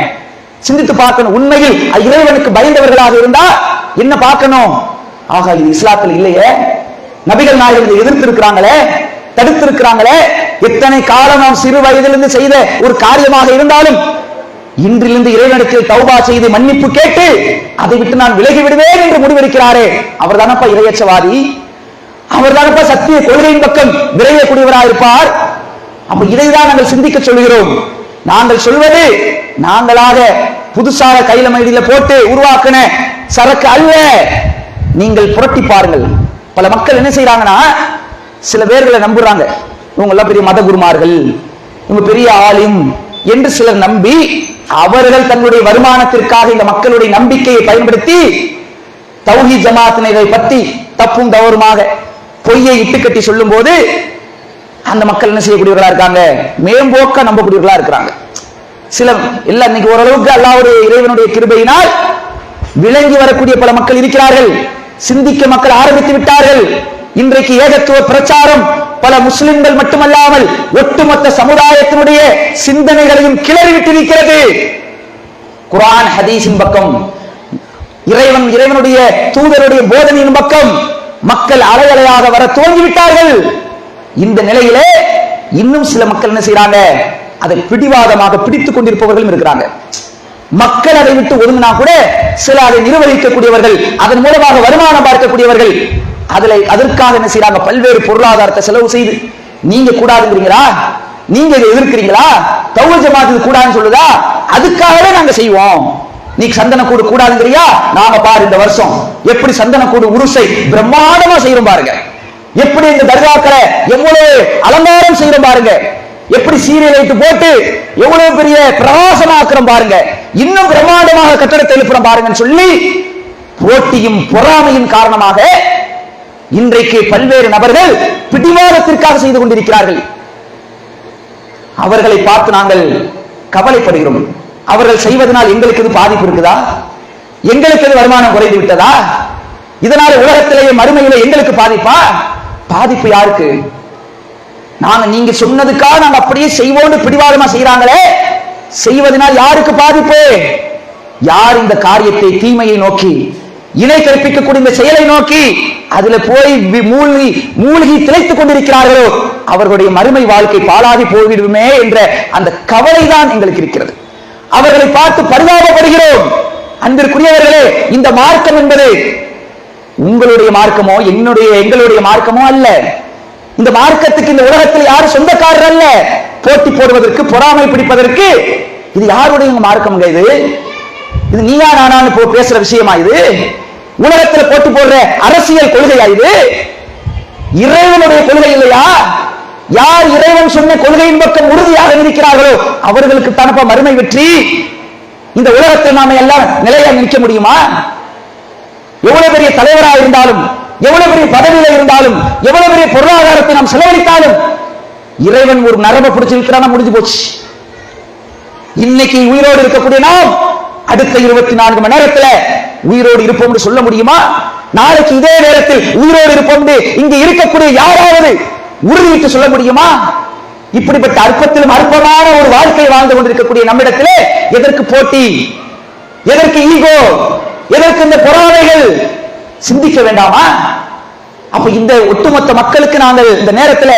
சிந்தித்து பார்க்கணும். உண்மையில் இறைவனுக்கு பயந்தவர்களாக இருந்தா என்ன பார்க்கணும்? ஆக இது இஸ்லாத்தில் இல்லையே, நபிகள் நாயகம் எதிர்த்து இருக்கிறாங்களே, தடுத்து இருக்கிறாங்களே. எத்தனை காலம் நாம் சிறு வயதிலிருந்து செய்த ஒரு காரியமாக இருந்தாலும் இன்றிலிருந்து இறைவனுக்கு தௌபா செய்து மன்னிப்பு கேட்டு அதை விட்டு நான் விலகி விடுவேன் என்று முடிவெடுக்கிறாரே, அவர் தானப்பா இறையச்சவாதி, அவர் தானப்பா சத்திய கொள்கையின் பக்கம் விரையக்கூடியவராக இருப்பார். அப்ப இதைதான் நாங்கள் சிந்திக்க சொல்கிறோம். நாங்கள் சொல்வது நாங்களாக புதுசாக கையில மைடியில போட்டு உருவாக்கின சரக்கு அல்ல. நீங்கள் புரட்டி பாருங்கள். பல மக்கள் என்ன செய்யறாங்கன்னா, சில பேர்களை நம்புறாங்க, இவங்க எல்லாம் பெரிய மத குருமார்கள், இவங்க பெரிய ஆலிம் என்று சிலர் நம்பி அவர்கள் தன்னுடைய வருமானத்திற்காக இந்த மக்களுடைய நம்பிக்கையை பயன்படுத்தி தௌஹீத் ஜமாத்தினரை பற்றி தப்பும் தவறுமாக பொய்யை இட்டுக்கட்டி சொல்லும் போது அந்த மக்கள் என்ன செய்யக்கூடியவர்களா இருக்காங்க? மேம்போக்க நம்பக்கூடியவர்களா இருக்கிறாங்க. சில எல்லாம் இன்னைக்கு ஓரளவுக்கு அல்லாஹ்வுடைய இறைவனுடைய கிருபையினால் விளங்கி வரக்கூடிய பல மக்கள் இருக்கிறார்கள். சிந்திக்க மக்கள் ஆரம்பித்து விட்டார்கள். இன்றைக்கு ஏகத்துவ பிரச்சாரம் பல முஸ்லிம்கள் மட்டுமல்லாமல் ஒட்டுமொத்த சமுதாயத்தினுடைய சிந்தனைகளையும் கிளறிவிட்டிருக்கிறது. குர்ஆன் ஹதீஸின் பக்கம், இறைவனுடைய தூதருடைய போதனையின் பக்கம் மக்கள் அலையலையாக வர துவங்கிவிட்டார்கள். இந்த நிலையிலே இன்னும் சில மக்கள் என்ன செய்யறாங்க? அதை பிடிவாதமாக பிடித்துக் கொண்டிருப்பவர்களும் இருக்கிறாங்க. மக்கள் அதை விட்டு ஒதுங்கினா கூட சில அதை நிர்வகிக்கக்கூடியவர்கள், அதன் மூலமாக வருமானம் பார்க்கக்கூடியவர்கள் அதற்காக என்ன செய்யறாங்க, பல்வேறு பொருளாதாரத்தை செலவு செய்து. நீங்க கூடாதுங்கிறீங்களா, நீங்க இதை எதிர்க்கிறீங்களா, தௌஹீத் ஜமாத் இது கூடாதுன்னு சொல்லுதா, அதுக்காகவே நாங்க செய்வோம். நீ சந்தன கூடு கூடாதுங்கிறியா, நாம பாரு இந்த வருஷம் எப்படி சந்தன கூடு உருசை பிரம்மாண்டமா செய்யறோம் பாருங்க, எப்படி இந்த தர்காக்களை எவ்வளவு அலங்காரம் செய்யறோம் பாருங்க, எப்படி சீரியல் லைட் போட்டு எவ்வளவு பெரிய பிரகாசமாக்குறோம் பாருங்க, இன்னும் பிரம்மாண்டமாக கட்டடத்தை எழுப்புறோம் பாருங்கன்னு சொல்லி போட்டியும் பொறாமையின் காரணமாக இன்றைக்கு பல்வேறு நபர்கள் பிடிவாதத்திற்காக செய்து கொண்டிருக்கிறார்கள். அவர்களை பார்த்து நாங்கள் கவலைப்படுகிறோம். அவர்கள் செய்வதனால் எங்களுக்கு இது பாதிப்பு இருக்குதா, எங்களுக்கு இது வருமானம் குறைந்து விட்டதா, இதனால உலகத்திலேயே மறுமையிலே எங்களுக்கு பாதிப்பா? பாதிப்பு யாருக்கு? நீங்க சொன்னதுக்காக நாங்க அப்படியே செய்வோம் பிடிவாதமா செய்யறாங்களே, செய்வதனால் யாருக்கு பாதிப்பு? யார் இந்த காரியத்தை தீமையை நோக்கி இணை கற்பிக்கக்கூடிய இந்த செயலை நோக்கி அதுல போய் மூழ்கி திளைத்துக் கொண்டிருக்கிறார்களோ அவர்களுடைய மறுமை வாழ்க்கை பாழாகி போய்விடுமே என்ற அந்த கவலை தான் எங்களுக்கு இருக்கிறது. அவர்களை பார்த்து பரிதாபப்படுகிறோம். அன்பிற்குரியவர்களே, இந்த மார்க்கம் என்பது உங்களுடைய மார்க்கமோ எங்களுடைய மார்க்கமோ அல்ல. இந்த மார்க்கத்துக்கு இந்த உலகத்தில் யாரும் சொந்தக்காரர் அல்ல. போட்டி போடுவதற்கு, பொறாமை பிடிப்பதற்கு இது யாருடைய மார்க்கம்? இது நீயா நானான்னு பேசுற விஷயமா? இது உலகத்தில் போட்டி போடுற அரசியல் கொள்கையா? இது இறைவனுடைய கொள்கை இல்லையா? யார் இறைவன் சொன்ன கொள்கையின் பக்கம் உறுதியாக இருக்கிறார்களோ அவர்களுக்கு தனப்ப மறுமை வெற்றி. இந்த உலகத்தில் நாம எல்லாம் நிலையா நிற்க முடியுமா? எவ்வளவு பெரிய தலைவராக இருந்தாலும், எவ்வளவு பெரிய பதவியில இருந்தாலும், எவ்வளவு பெரிய பொருளாதாரத்தை நாம் செலவழித்தாலும் இறைவன் ஒரு நரம்பை பிடிச்சிருக்கிறான முடிஞ்சு போச்சு. இன்னைக்கு உயிரோடு இருக்கக்கூடிய நாம் அடுத்த 24 மணி நேரத்தில் உயிரோடு இருப்போம் என்று சொல்ல முடியுமா? நாளைக்கு இதே நேரத்தில் உயிரோடு இருப்போம் இங்கு இருக்கக்கூடிய யாராவது உறுதியிட்டு சொல்ல முடியுமா? இப்படிப்பட்ட அற்பத்திலும் அற்பமான ஒரு வாழ்க்கை வாழ்ந்து கொண்டிருக்கக்கூடிய நம்மிடத்திலே எதற்கு போட்டி, எதற்கு ஈகோ, எதற்கு இந்த பொறாமைகள்? சிந்திக்க வேண்டாமா? அப்ப இந்த ஒட்டுமொத்த மக்களுக்கு நாங்கள் இந்த நேரத்தில்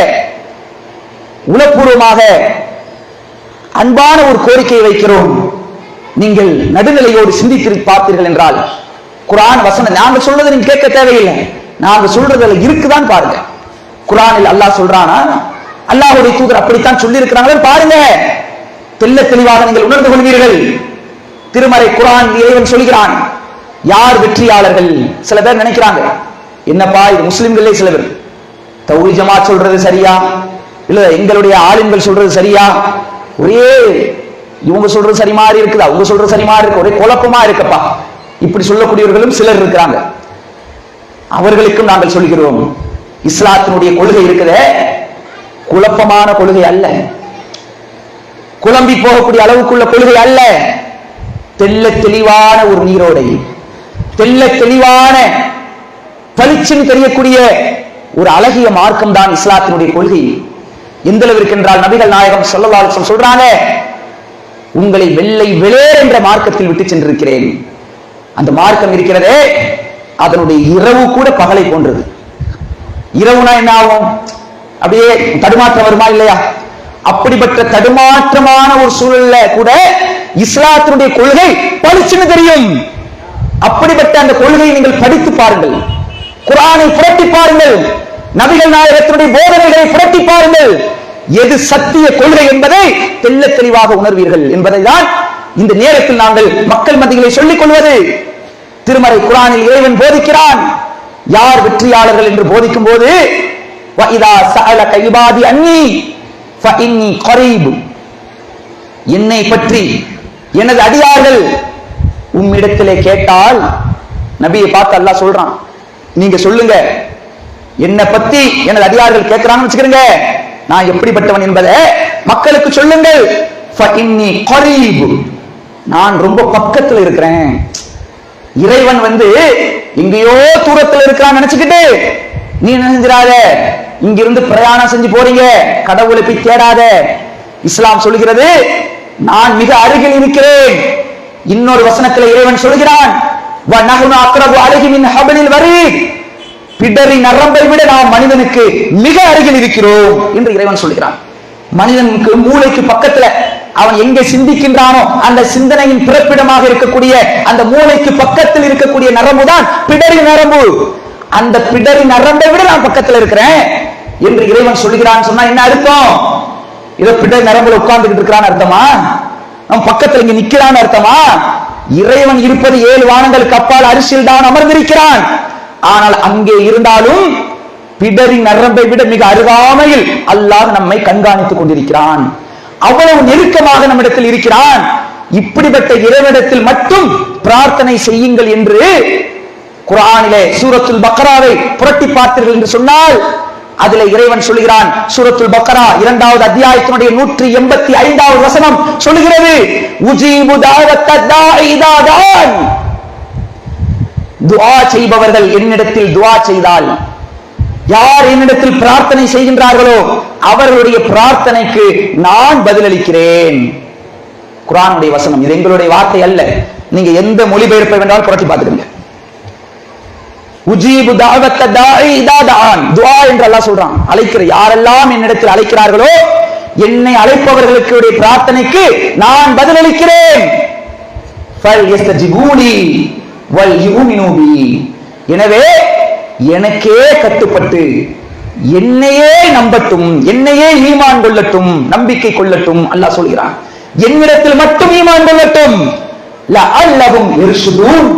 உளப்பூர்வமாக அன்பான ஒரு கோரிக்கையை வைக்கிறோம். நீங்கள் நடுநிலையோடு சிந்தித்து பார்த்தீர்கள் என்றால் குர்ஆன் வசனம் நாங்கள் சொல்றதை நீங்க கேட்க தேவையில்லை, நாங்கள் சொல்றதுல இருக்குதான் பாருங்க. குர்ஆனில் அல்லாஹ் சொல்றானா, அல்லாஹ்வுடைய தூதர் அப்படித்தான் சொல்லி இருக்கிறாங்களே பாருங்க. தெல்ல தெளிவாக நீங்கள் உணர்ந்து கொள்வீர்கள். திருமறை குர்ஆன் இறைவன் சொல்கிறான், யார் வெற்றியாளர்கள்? சில பேர் நினைக்கிறாங்க, என்னப்பா இது முஸ்லிம்களே சில பேர் தௌஹீத் ஜமாத் சொல்றது சரியா இல்ல எங்களுடைய ஆலிம்கள் சொல்றது சரியா, ஒரே இவங்க சொல்றது சரி மாதிரி இருக்குதா, அவங்க சொல்றது சரி மாதிரி இருக்கு, ஒரே குழப்பமா இருக்கப்பா, இப்படி சொல்லக்கூடியவர்களும் சிலர் இருக்கிறாங்க. அவர்களுக்கும் நாங்கள் சொல்கிறோம், இஸ்லாத்தினுடைய கொள்கை இருக்குதே குழப்பமான கொள்கை அல்ல, குழம்பி போகக்கூடிய அளவுக்குள்ள கொள்கை அல்ல. தெல்ல தெளிவான ஒரு நீரோடை, தெல்ல தெளிவான பளிச்சுன்னு தெரியக்கூடிய ஒரு அழகிய மார்க்கம் தான் இஸ்லாத்தினுடைய கொள்கை. எந்த அளவிற்கு என்றால் நபிகள் நாயகம் ஸல்லல்லாஹு அலைஹி வஸல்லம் சொல்றாங்க, உங்களை வெள்ளை வெளியேற என்ற மார்க்கத்தில் விட்டு சென்றிருக்கிறேன். அந்த மார்க்கம் இருக்கிறதே அதனுடைய இரவு கூட பகலை போன்றது. இரவுனா என்ன ஆகும்? அப்படியே தடுமாற்றம் வருமா இல்லையா? அப்படிப்பட்ட தடுமாற்றமான ஒரு சூழல்ல கூட இஸ்லாத்தினுடைய கொள்கை பளிச்சுன்னு தெரியும். அப்படிப்பட்ட அந்த கொள்கையை நீங்கள் படித்து பாருங்கள், குர்ஆனை புரட்டி பாருங்கள், நபிகள் நாயகத்தினுடைய போதனைகளை புரட்டி பாருங்கள். எது சத்திய கொள்கை என்பதை தெல்ல தெளிவாக உணர்வீர்கள் என்பதை தான் இந்த நேரத்தில் நாங்கள் மக்கள் மத்தியிலே சொல்லிக் கொள்வது. திருமறை குர்ஆனில் இறைவன் போதிக்கிறான், யார் வெற்றியாளர்கள் என்று போதிக்கும் போது வஇதா சஅலக இபாதி அன்னி ஃபஇன்னி கரீப், என்னை பற்றி எனது அடியார்கள் உம்மிடத்திலே கேட்டால், நபியை பார்த்து அல்லாஹ் சொல்றான், நீங்க சொல்லுங்க என்னை பத்தி எனது அடியார்கள் கேட்கிறாங்கன்னு வச்சுக்கிறீங்க, நான் எப்படிப்பட்டவன் என்பதை மக்களுக்கு சொல்லுங்கள். ஃபஇன்னி கரீப், நான் ரொம்ப பக்கத்தில் இருக்கிறேன். இறைவன் எங்கேயோ தூரத்தில் இருக்கிறான் நினைச்சுக்கிட்டு நீ நினைஞ்சிராத, இங்கிருந்து பிரயாணம் செஞ்சு போறீங்க, கடவுளை போய் தேடாத. இஸ்லாம் சொல்கிறது நான் மிக அருகில் இருக்கிறேன். இன்னொரு வசனத்தில் இறைவன் சொல்கிறான், வ நஹ்னு அக்ரபு அலைஹி மின் ஹப்லில் வரீத், பிடரி நரம்பை விட நாம் மனிதனுக்கு மிக அருகில் இருக்கிறோம் என்று இறைவன் சொல்கிறான். மனிதனுக்கு மூளைக்கு பக்கத்துல அவன் எங்கே சிந்திக்கின்றானோ அந்த சிந்தனையின் பிறப்பிடமாக இருக்கக்கூடிய அந்த மூளைக்கு பக்கத்தில் இருக்கக்கூடிய நரம்பு தான் பிடரி நரம்பு. அந்த பிடரி நரம்பை விட நான் பக்கத்தில் இருக்கிறேன் என்று இறைவன் சொல்லுகிறான் சொன்னா என்ன அர்த்தம்? இதோ பிடரி நரம்புல உட்கார்ந்துகிட்டு இருக்கிறான்னு அர்த்தமா? அவன் பக்கத்தில் இங்க நிக்கிறான்னு அர்த்தமா? இறைவன் இருப்பது 7 வானங்களுக்கு அப்பால் அரிசியில் தான் அமர்ந்திருக்கிறான். ஆனால் அங்கே இருந்தாலும் பிடரி நரம்பை விட மிக அருகாமையில் அல்லாஹ் நம்மை கண்காணித்துக் கொண்டிருக்கிறான். அவ்வளவு நெருக்கமாக நம்மிடத்தில் இருக்கிறான். இப்படிப்பட்ட இறைவனிடத்தில் மட்டும் பிரார்த்தனை செய்யுங்கள் என்று குர்ஆனிலே சூரத்துல் பக்ராவை புரட்டி பார்த்தீர்கள் என்று சொன்னால் அதிலே இறைவன் சொல்கிறான். சூரத்துல் பக்ரா 2வது அத்தியாயத்தினுடைய 185வது வசனம் சொல்கிறது, உஜீபு தாவத்தத் தாஇ இதா தான். துஆ செய்பவர்கள் என்னிடத்தில் துஆ செய்தால், யார் என்னிடத்தில் பிரார்த்தனை செய்கின்றார்களோ அவர்களுடைய பிரார்த்தனைக்கு நான் பதிலளிக்கிறேன். குர்ஆனுடைய வசனம், இது எங்களுடைய வார்த்தை அல்ல. நீங்க எந்த மொழிபெயர்ப்பை வேண்டாலும் புரட்டி பார்த்துடுங்க. உஜீபு தாவத்த தாஇ இதா தான். துஆ என்று அல்லாஹ் சொல்றான். அழைக்கிற யாரெல்லாம் என்னிடத்தில் அழைக்கிறார்களோ, என்னை அழைப்பவர்களுக்கு பிரார்த்தனைக்கு நான் பதிலளிக்கிறேன். ஃபல்யஸ்தஜிபூலி வல்யுமினு பி. எனவே எனக்கே கட்டுப்பட்டு என்னையே நம்பட்டும், என்னையே ஈமான் கொள்ளட்டும், நம்பிக்கை கொள்ளட்டும். அல்லாஹ் சொல்கிறான், என்னிடத்தில் மட்டும் ஈமான் கொள்ளட்டும். லஅல்லஹும் யர்ஷுதூன்.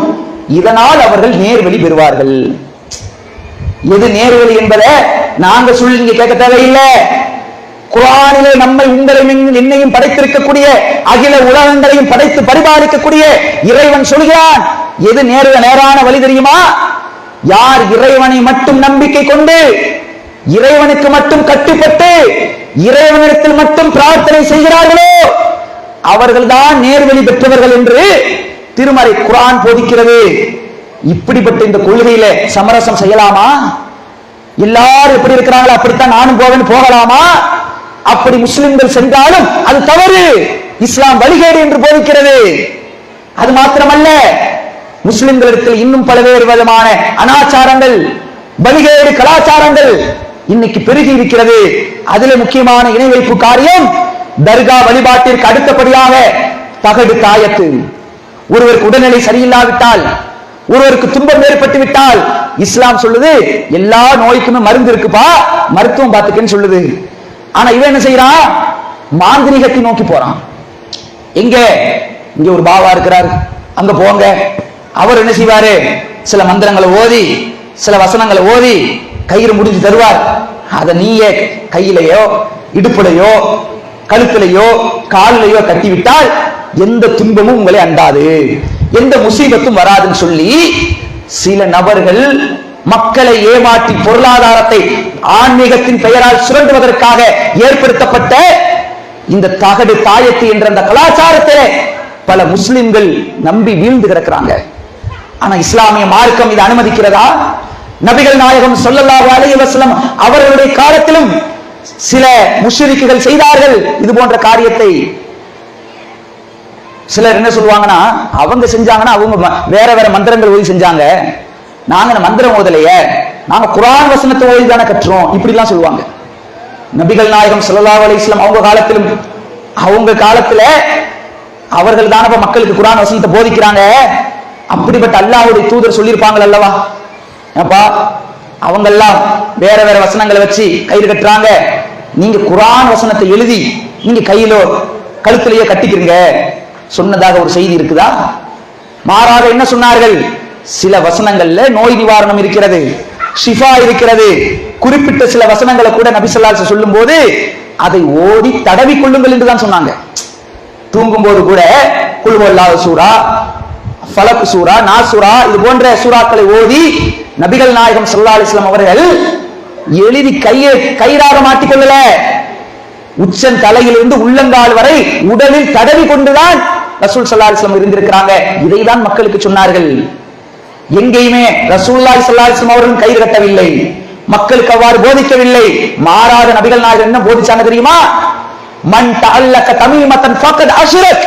இதனால் அவர்கள் நேர்வழி பெறுவார்கள். எது நேர்வழி என்பதை நாங்க சொல்லி நீங்க கேட்க தேவையில்லை. குர்ஆனிலே நம்மை உங்களையும் என்னையும் படைத்திருக்கக்கூடிய அகில உலகங்களையும் படைத்து பரிபாலிக்கக்கூடிய இறைவன் சொல்கிறான், எது நேரான வழி தெரியுமா? யார் இறைவனை மட்டும் நம்பிக்கை கொண்டு இறைவனுக்கு மட்டும் கட்டுப்பட்டு இறைவனிடத்தில் மட்டும் பிரார்த்தனை செய்கிறார்களோ அவர்கள்தான் நேர்வழி பெற்றவர்கள் என்று திருமறை குர்ஆன் போதிக்கிறது. இப்படிப்பட்ட இந்த கொள்கையில சமரசம் செய்யலாமா? எல்லாரும் எப்படி இருக்கிறாங்களோ அப்படித்தான் நானும் போவேன் போகலாமா? அப்படி முஸ்லிம்கள் சென்றாலும் அது தவறு, இஸ்லாம் வழிகேடு என்று போதிக்கிறது. அது மாத்திரமல்ல, முஸ்லிம்களிடத்தில் இன்னும் பல்வேறு விதமான அனாச்சாரங்கள், வழிகேடு கலாச்சாரங்கள் இன்னைக்கு பெருகி இருக்கிறது. அதிலே முக்கியமான இணை வைப்பு காரியம் தர்கா வழிபாட்டிற்கு அடுத்தபடியாக தகடு தாயத்து. ஒருவருக்கு உடல்நிலை சரியில்லாவிட்டால், ஒருவருக்கு துன்பம் ஏற்பட்டு விட்டால் இஸ்லாம் சொல்லுது எல்லா நோய்க்குமே மருந்து இருக்குப்பா, மருத்துவம் பார்த்துக்கன்னு சொல்லுது. ஆனா இவன் என்ன செய்யறான்? மாந்திரிகத்தை நோக்கி போறான். எங்க இங்க ஒரு பாவா இருக்கிறார், அங்க போங்க. அவர் என்ன செய்வாரு? சில மந்திரங்களை ஓதி, சில வசனங்களை ஓதி கயிறு முடிஞ்சு தருவார். அதை நீயே கையிலையோ இடுப்புலையோ கழுத்திலையோ காலிலையோ கட்டிவிட்டால் எந்த துன்பமும் உங்களை அண்டாது, எந்த முசீபத்தும் வராதுன்னு சொல்லி சில நபர்கள் மக்களை ஏமாற்றி பொருளாதாரத்தை ஆன்மீகத்தின் பெயரால் சுரண்டுவதற்காக ஏற்படுத்தப்பட்ட இந்த தகடு தாயத்து என்ற அந்த கலாச்சாரத்தை பல முஸ்லிம்கள் நம்பி வீழ்ந்து கிடக்கிறாங்க. ஆனா இஸ்லாமிய மார்க்கம் இதை அனுமதிக்கிறதா? நபிகள் நாயகம் ஸல்லல்லாஹு அலைஹி வஸல்லம் அவர்களுடைய காலத்திலும் சில முஷ்ரிக்குகள் செய்தார்கள் இது போன்ற காரியத்தை. சிலர் என்ன சொல்லுவாங்கன்னா, அவங்க செஞ்சாங்கன்னா அவங்க வேற வேற மந்திரங்கள் ஓதி செஞ்சாங்க, நாங்க மந்திரம் ஓதலையே, நாங்க குர்ஆன் வசனத்தை ஓதி தானே கற்றோம், இப்படி எல்லாம் சொல்லுவாங்க. நபிகள் நாயகம் ஸல்லல்லாஹு அலைஹி வஸல்லம் அவங்க காலத்துல அவர்கள் தானே மக்களுக்கு குர்ஆன் வசனத்தை போதிக்கிறாங்க. அப்படிப்பட்ட அல்லாஹ்வுடைய தூதர் சொல்லியிருப்பாங்க அல்லவா, ஏப்பா அவங்க எல்லாம் வேற வேற வசனங்களை வச்சு கயிறு கட்டுறாங்க, நீங்க குர்ஆன் வசனத்தை எழுதி நீங்க கையிலோ கழுத்திலேயே கட்டிக்கிறீங்க சொன்னதாக ஒரு செய்தி இருக்குதா? மாறாக என்ன சொன்னார்கள்? சில வசனங்கள்ல நோய் நிவாரணம் இருக்கிறது, ஷிஃபா இருக்கிறது. குறிப்பிட்ட சில வசனங்களை கூட நபி ஸல்லல்லாஹு அலைஹி வஸல்லம் சொல்லும் போது அதை ஓதி தடவி கொள்ளுங்கள் என்று தான் சொன்னாங்க. தூங்கும் போது கூட குல் ஹுவல்லாஹு சூரா, ஃபலக் சூரா, நாஸ் சூரா இது போன்ற சூறாக்களை ஓதி நபிகள் நாயகம் ஸல்லல்லாஹு அலைஹி வஸல்லம் அவர்கள் எழுதி கயிறாக மாட்டிக்கொள்ளல, உச்சன் தலையிலிருந்து உள்ளங்கால் வரை உடலில் தடவி கொண்டுதான் ரசூல் ஸல்லல்லாஹு அலைஹி வஸல்லம் இருந்திருக்கிறாங்க. இதைதான் மக்களுக்கு சொன்னார்கள். எங்கேயுமே ரசூலுல்லாஹி ஸல்லல்லாஹு அலைஹி வஸல்லம் அவர்கள் கயிறு கட்டவில்லை, மக்களுக்கு அவ்வாறு போதிக்கவில்லை. மாறாக நபிகள் நாயகம் என்ன போதிச்சாங்க தெரியுமா? மன் தஅல்லக தமீமத்தன் ஃபக்கத் அஷ்ரக்.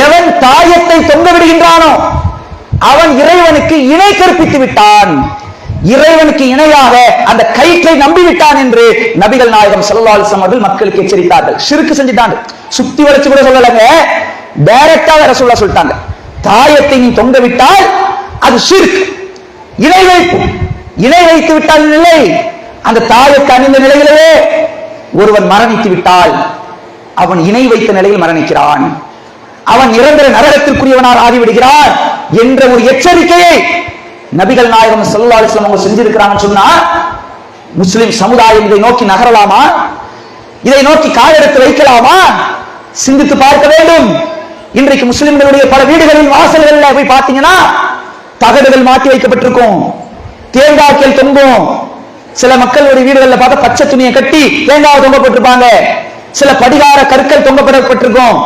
எவன் தாயத்தை தொங்க விடுகின்றானோ அவன் இறைவனுக்கு இணை கற்பித்து விட்டான், இறைவனுக்கு இணையாக அந்த கயிற்றை நம்பிவிட்டான் என்று நபிகள் நாயகம் ஸல்லல்லாஹு அலைஹி வஸல்லம் அவர்கள் மக்களுக்கு எச்சரித்தார்கள். ஷிர்க் செஞ்சிட்டாங்க, சுத்தி வளைச்சு கூட சொல்லலங்க, டைரக்டாக ரசூலுல்லாஹ் சொல்லிட்டாங்க, தாயத்தை நீ தொங்க விட்டால் அது ஷிர்க், இணை வைத்து விட்டால் நிலை, அந்த தாயத்தை அணிந்த நிலையிலே ஒருவன் மரணித்து விட்டால் அவன் இணை வைத்த நிலையில் மரணிக்கிறான், அவன் நிரந்தர நரகத்திற்குரியவனால் ஆகிவிடுகிறான் என்ற ஒரு எச்சரிக்கையை நபிகள் நாயகம் ஸல்லல்லாஹு அலைஹி வஸல்லம் அவங்க செஞ்சிருக்கிறாங்கன்னு சொன்னா, முஸ்லிம் சமுதாயம் இதை நோக்கி நகரலாமா? இதை நோக்கி காலெடுத்து வைக்கலாமா? சிந்தித்து பார்க்க வேண்டும். இன்றைக்கு முஸ்லிம்களுடைய பல வீடுகளின் வாசல்கள்ல போய் பார்த்தீங்கன்னா தகடுகள் மாட்டி வைக்கப்பட்டிருக்கும், தேங்காய்கள் தொங்கும். சில மக்களுடைய வீடுகளில் பார்த்தா பச்சை துணியை கட்டி தேங்காய் தொங்கப்பட்டிருப்பாங்க, சில படிகார கற்கள் தொங்கப்பட்டிருக்கும்,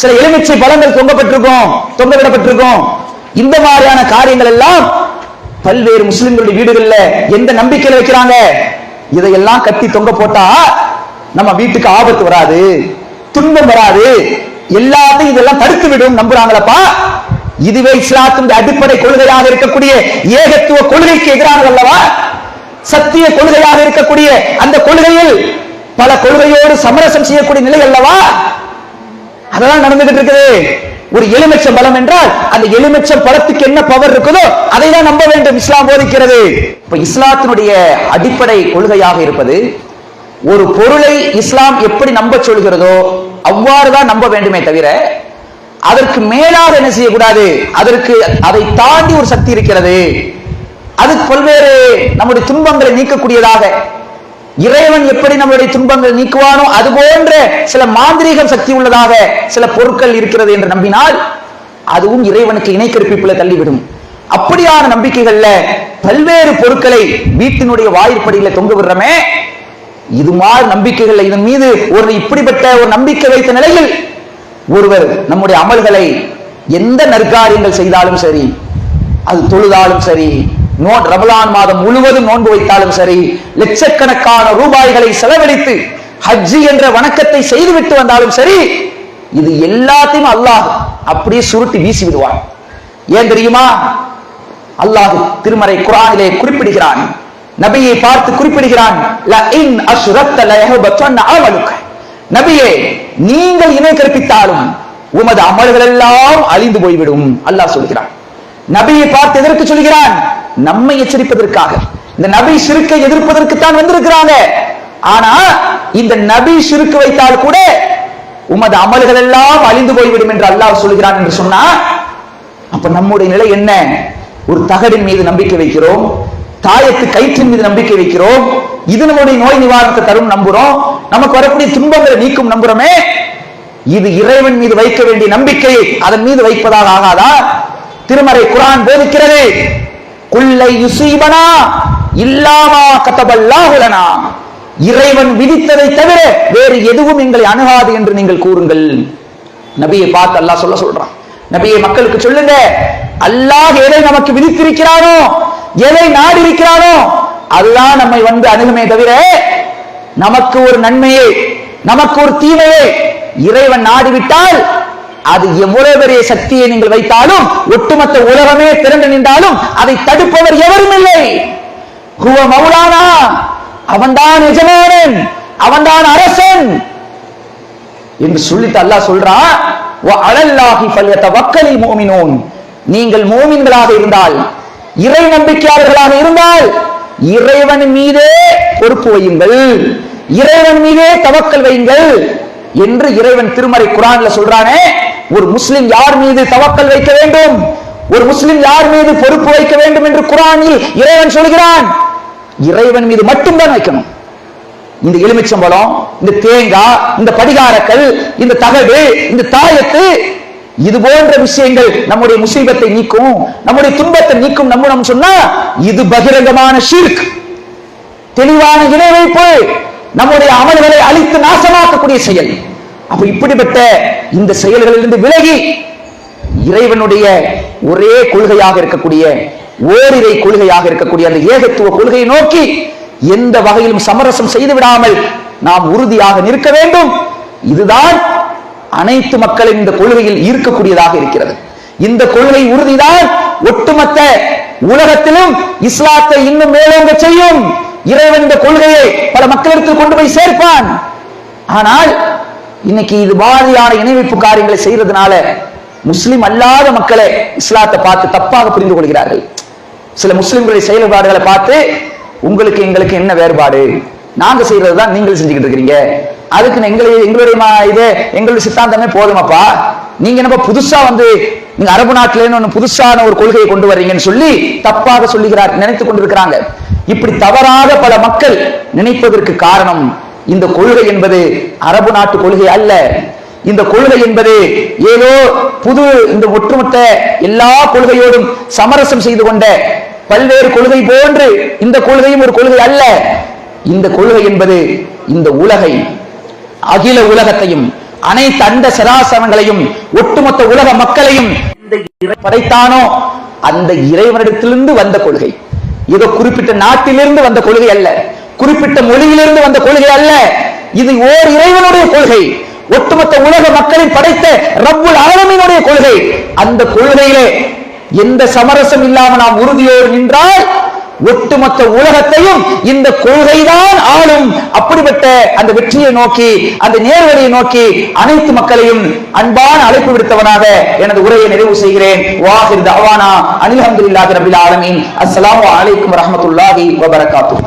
சில எலுமிச்சை பழங்கள் தொங்கவிடப்பட்டிருக்கும். இந்த மாதிரியான காரியங்கள் எல்லாம் பல்வேறு முஸ்லிம்களுடைய வீடுகள்ல எந்த நம்பிக்கையில வைக்கிறாங்க? இதையெல்லாம் கட்டி தொங்க போட்டா நம்ம வீட்டுக்கு ஆபத்து வராது, துன்பம் வராது, எல்லாத்தையும் இதெல்லாம் தடுத்து விடும் நம்புறாங்களப்பா. இதுவே இஸ்லாத்தின் அடிப்படை கொள்கையாக இருக்கக்கூடிய ஏகத்துவ கொள்கைக்கு எதிரானது அல்லவா? சத்திய கொள்கையாக இருக்கக்கூடிய அந்த கொள்கையில் பல கொள்கையோடு சமரசம் செய்யக்கூடிய நிலை அல்லவா? அதெல்லாம் நடந்துகிட்டு இருக்குது. ஒரு எலுமிச்சம் பழம் என்றால் அந்த எலுமிச்சம் பழத்துக்கு என்ன பவர் இருக்குதோ அதை தான் நம்ப வேண்டும், இஸ்லாம் போதிக்கிறது. இப்ப இஸ்லாத்தினுடைய அடிப்படை கொள்கையாக இருப்பது, ஒரு பொருளை இஸ்லாம் எப்படி நம்ப சொல்கிறதோ அவ்வாறுதான் நம்ப வேண்டுமே தவிர அதற்கு மேலாக என்ன செய்யக்கூடாது. அதை தாண்டி ஒரு சக்தி இருக்கிறது, அது பல்வேறு நம்முடைய துன்பங்களை நீக்கக்கூடியதாக, இறைவன் எப்படி நம்முடைய துன்பங்கள் நீக்குவானோ அது போன்ற சில மாந்திரீக சக்தி உள்ளதாக சில பொருட்கள் இருக்கிறது என்று நம்பினால் அதுவும் இறைவனுக்கு இணை கற்பிப்புல தள்ளிவிடும். அப்படியான நம்பிக்கைகள்ல பல்வேறு பொருட்களை வீட்டினுடைய வாயிற்படியில தொங்க விடுறமே, இது மாதிரி நம்பிக்கைகள், இதன் மீது ஒரு இப்படிப்பட்ட ஒரு நம்பிக்கை வைத்த நிலையில் ஒருவர் நம்முடைய அமல்களை எந்த நற்காரியங்கள் செய்தாலும் சரி, அது தொழுதாலும் சரி, ரமலான் மாதம் முழுவதும் நோன்பு வைத்தாலும் சரி, லட்சக்கணக்கான ரூபாய்களை செலவழித்து ஹஜ்ஜி என்ற வணக்கத்தை செய்துவிட்டு வந்தாலும் சரி, இது எல்லாத்தையும் அல்லாஹ் அப்படியே சுருட்டி வீசி விடுவான். ஏன் தெரியுமா? அல்லாஹ் திருமறை குர்ஆனிலே குறிப்பிடுகிறான், நபியை பார்த்து குறிப்பிடுகிறான், லஇன் அஷ்ரக்த லயஹபத்தன் அமலுக. நபியே, நீங்கள் இணை கற்பித்தாலும் உமது அமல்கள் எல்லாம் அழிந்து போய்விடும் அல்லாஹ் சொல்கிறான். நபியை பார்த்து எதற்கு சொல்கிறான்? நம்மை எச்சரிப்பதற்காக. இந்த நபி ஷிர்க்கை எதிர்ப்பதற்கு தான் வந்திருக்கிறாங்க. ஆனா இந்த நபி ஷிர்க் வைத்தால் கூட உமது அமல்கள் எல்லாம் அழிந்து போய்விடும் என்று அல்லாஹ் சொல்கிறான் என்று சொன்னா, அப்ப நம்முடைய நிலை என்ன? ஒரு தகடின் மீது நம்பிக்கை வைக்கிறோம், தாயத்து கயிற்றின் மீது நம்பிக்கை வைக்கிறோம், இது நம்முடைய நோய் நிவாரணத்தை தரும் நம்புறோம், நமக்கு வரக்கூடிய துன்பங்களை நீக்கும் நம்புறோமே, இது இறைவன் மீது வைக்க வேண்டிய நம்பிக்கையை அதன் மீது வைப்பதாக ஆகாதா? திருமறை குர்ஆன் போதிக்கிறது, குல்லை யுஸீபனா இல்லாமா கதபல்லாஹு லனா, இறைவன் விதித்ததை தவிர வேறு எதுவும் எங்களை அணுகாது என்று நீங்கள் கூறுங்கள். நபியை பார்த்து அல்லாஹ் சொல்றான், நபியை மக்களுக்கு சொல்லுங்க, அல்லாஹ் எதை நமக்கு விதித்திருக்கிறானோ, எதை நாடி இருக்கிறானோ அதுதான் நம்மை வந்து அணுகுமே தவிர நமக்கு ஒரு நன்மையை, நமக்கு ஒரு தீமையை இறைவன் நாடிவிட்டால் அது எவ்வளவு பெரிய சக்தியை நீங்கள் வைத்தாலும், ஒட்டுமொத்த உலகமே திரண்டு நின்றாலும் அதை தடுப்பவர் எவரும் இல்லை. ஹுவ மௌலானா, அவன்தான் எஜமானன், அவன்தான் அரசன் என்று சொல்லிட்டு அல்லாஹ் சொல்றான், வ அலல்லாஹி ஃபல்யதவக்கலில் முஃமினூன். நீங்கள் மூமின்களாக இருந்தால், இறை நம்பிக்கையாளர்களாக இருந்தால் இறைவன் மீதே பொறுப்பு வையுங்கள், இறைவன் மீதே தவக்கல் வையுங்கள் என்று இறைவன் திருமறை குர்ஆன்ல சொல்றானே. ஒரு முஸ்லிம் யார் மீது தவக்கல் வைக்க வேண்டும், ஒரு முஸ்லிம் யார் மீது பொறுப்பு வைக்க வேண்டும் என்று குர்ஆனில் இறைவன் சொல்கிறான், இறைவன் மீது மட்டும்தான் வைக்கணும். இந்த எலுமிச்சம்பழம், இந்த தேங்காய், இந்த படிகாரக்கல், இந்த தகடு, இந்த தாயத்து, இது போன்ற விஷயங்கள் நம்முடைய முசீபத்தை நீக்கும், நம்முடைய துன்பத்தை நீக்கும் நம்பணும் சொன்னா இது பகிரங்கமான ஷிர்க், தெளிவான இணை வைப்பு, நம்முடைய அமல்களை அழித்து நாசமாக்கக்கூடிய செயல். அப்ப இப்படிப்பட்ட இந்த செயல்களிலிருந்து விலகி இறைவனுடைய ஒரே கொள்கையாக இருக்கக்கூடிய, ஓரிரை கொள்கையாக இருக்கக்கூடிய அந்த ஏகத்துவ கொள்கையை நோக்கி எந்த வகையிலும் சமரசம் செய்து விடாமல் நாம் உறுதியாக நிற்க வேண்டும். இதுதான் அனைத்து மக்களின் இந்த கொள்கையில் ஈர்க்கக்கூடியதாக இருக்கிறது. இந்த கொள்கை உறுதிதான் ஒட்டுமொத்த உலகத்திலும் இஸ்லாத்தை இன்னும் மேலோங்க செய்யும். இறைவன் இந்த கொள்கையை பல மக்களிடத்தில் கொண்டு போய் சேர்ப்பான். ஆனால் இன்னைக்கு இது மாதிரியான இணைவிப்பு காரியங்களை செய்யறதுனால முஸ்லிம் அல்லாத மக்களை இஸ்லாத்தை பார்த்து தப்பாக புரிந்து கொள்கிறார்கள். சில முஸ்லிம்களுடைய செயல்பாடுகளை பார்த்து உங்களுக்கு எங்களுக்கு என்ன வேறுபாடு, நாங்க செய்யறதுதான் நீங்கள் செஞ்சுக்கிட்டு இருக்கிறீங்க, அதுக்கு எங்களுடைய சித்தாந்தமே போதுமாப்பா, நீங்க என்ன புதுசா நீங்க அரபு நாட்டில புதுசான ஒரு கொள்கையை கொண்டு வர்றீங்கன்னு சொல்லி தப்பாக சொல்லுகிறார், நினைத்துக் கொண்டிருக்கிறாங்க. இப்படி தவறாக பல மக்கள் நினைப்பதற்கு காரணம், இந்த கொள்கை என்பது அரபு நாட்டு கொள்கை அல்ல. இந்த கொள்கை என்பது ஏதோ புது இந்த ஒட்டுமொத்த எல்லா கொள்கையோடும் சமரசம் செய்து கொண்ட பல்வேறு கொள்கை போன்று இந்த கொள்கையும் ஒரு கொள்கை அல்ல. இந்த கொள்கை என்பது இந்த உலகை, அகில உலகத்தையும், அனைத்து அண்ட சராசரங்களையும், ஒட்டுமொத்த உலக மக்களையும் படைத்தானோ அந்த இறைவனிடத்திலிருந்து வந்த கொள்கை. ஏதோ குறிப்பிட்ட நாட்டிலிருந்து வந்த கொள்கை அல்ல, குறிப்பிட்ட மொழியிலிருந்து வந்த கொள்கை அல்ல. இது ஓர் இறைவனுடைய கொள்கை, ஒட்டுமொத்த உலக மக்களின் படைத்த ரப்புல் ஆலமீனுடைய கொள்கை. அந்த கொள்கையிலே எந்த சமரசம் இல்லாமல் நாம் உறுதியோடு நின்றால் ஒட்டுமொத்த உலகத்தையும் இந்த கொள்கைதான் ஆளும். அப்படிப்பட்ட அந்த வெற்றியை நோக்கி, அந்த நேர்வழியை நோக்கி அனைத்து மக்களையும் அன்பான அழைப்பு விடுத்தவனாக எனது உரையை நிறைவு செய்கிறேன். வாஹிர் தஅவானா அனில் ஹம்துலில்லாஹி ரப்பில் ஆலமீன். அஸ்ஸலாமு அலைக்கும் வரஹ்மத்துல்லாஹி வபரகாத்துஹு.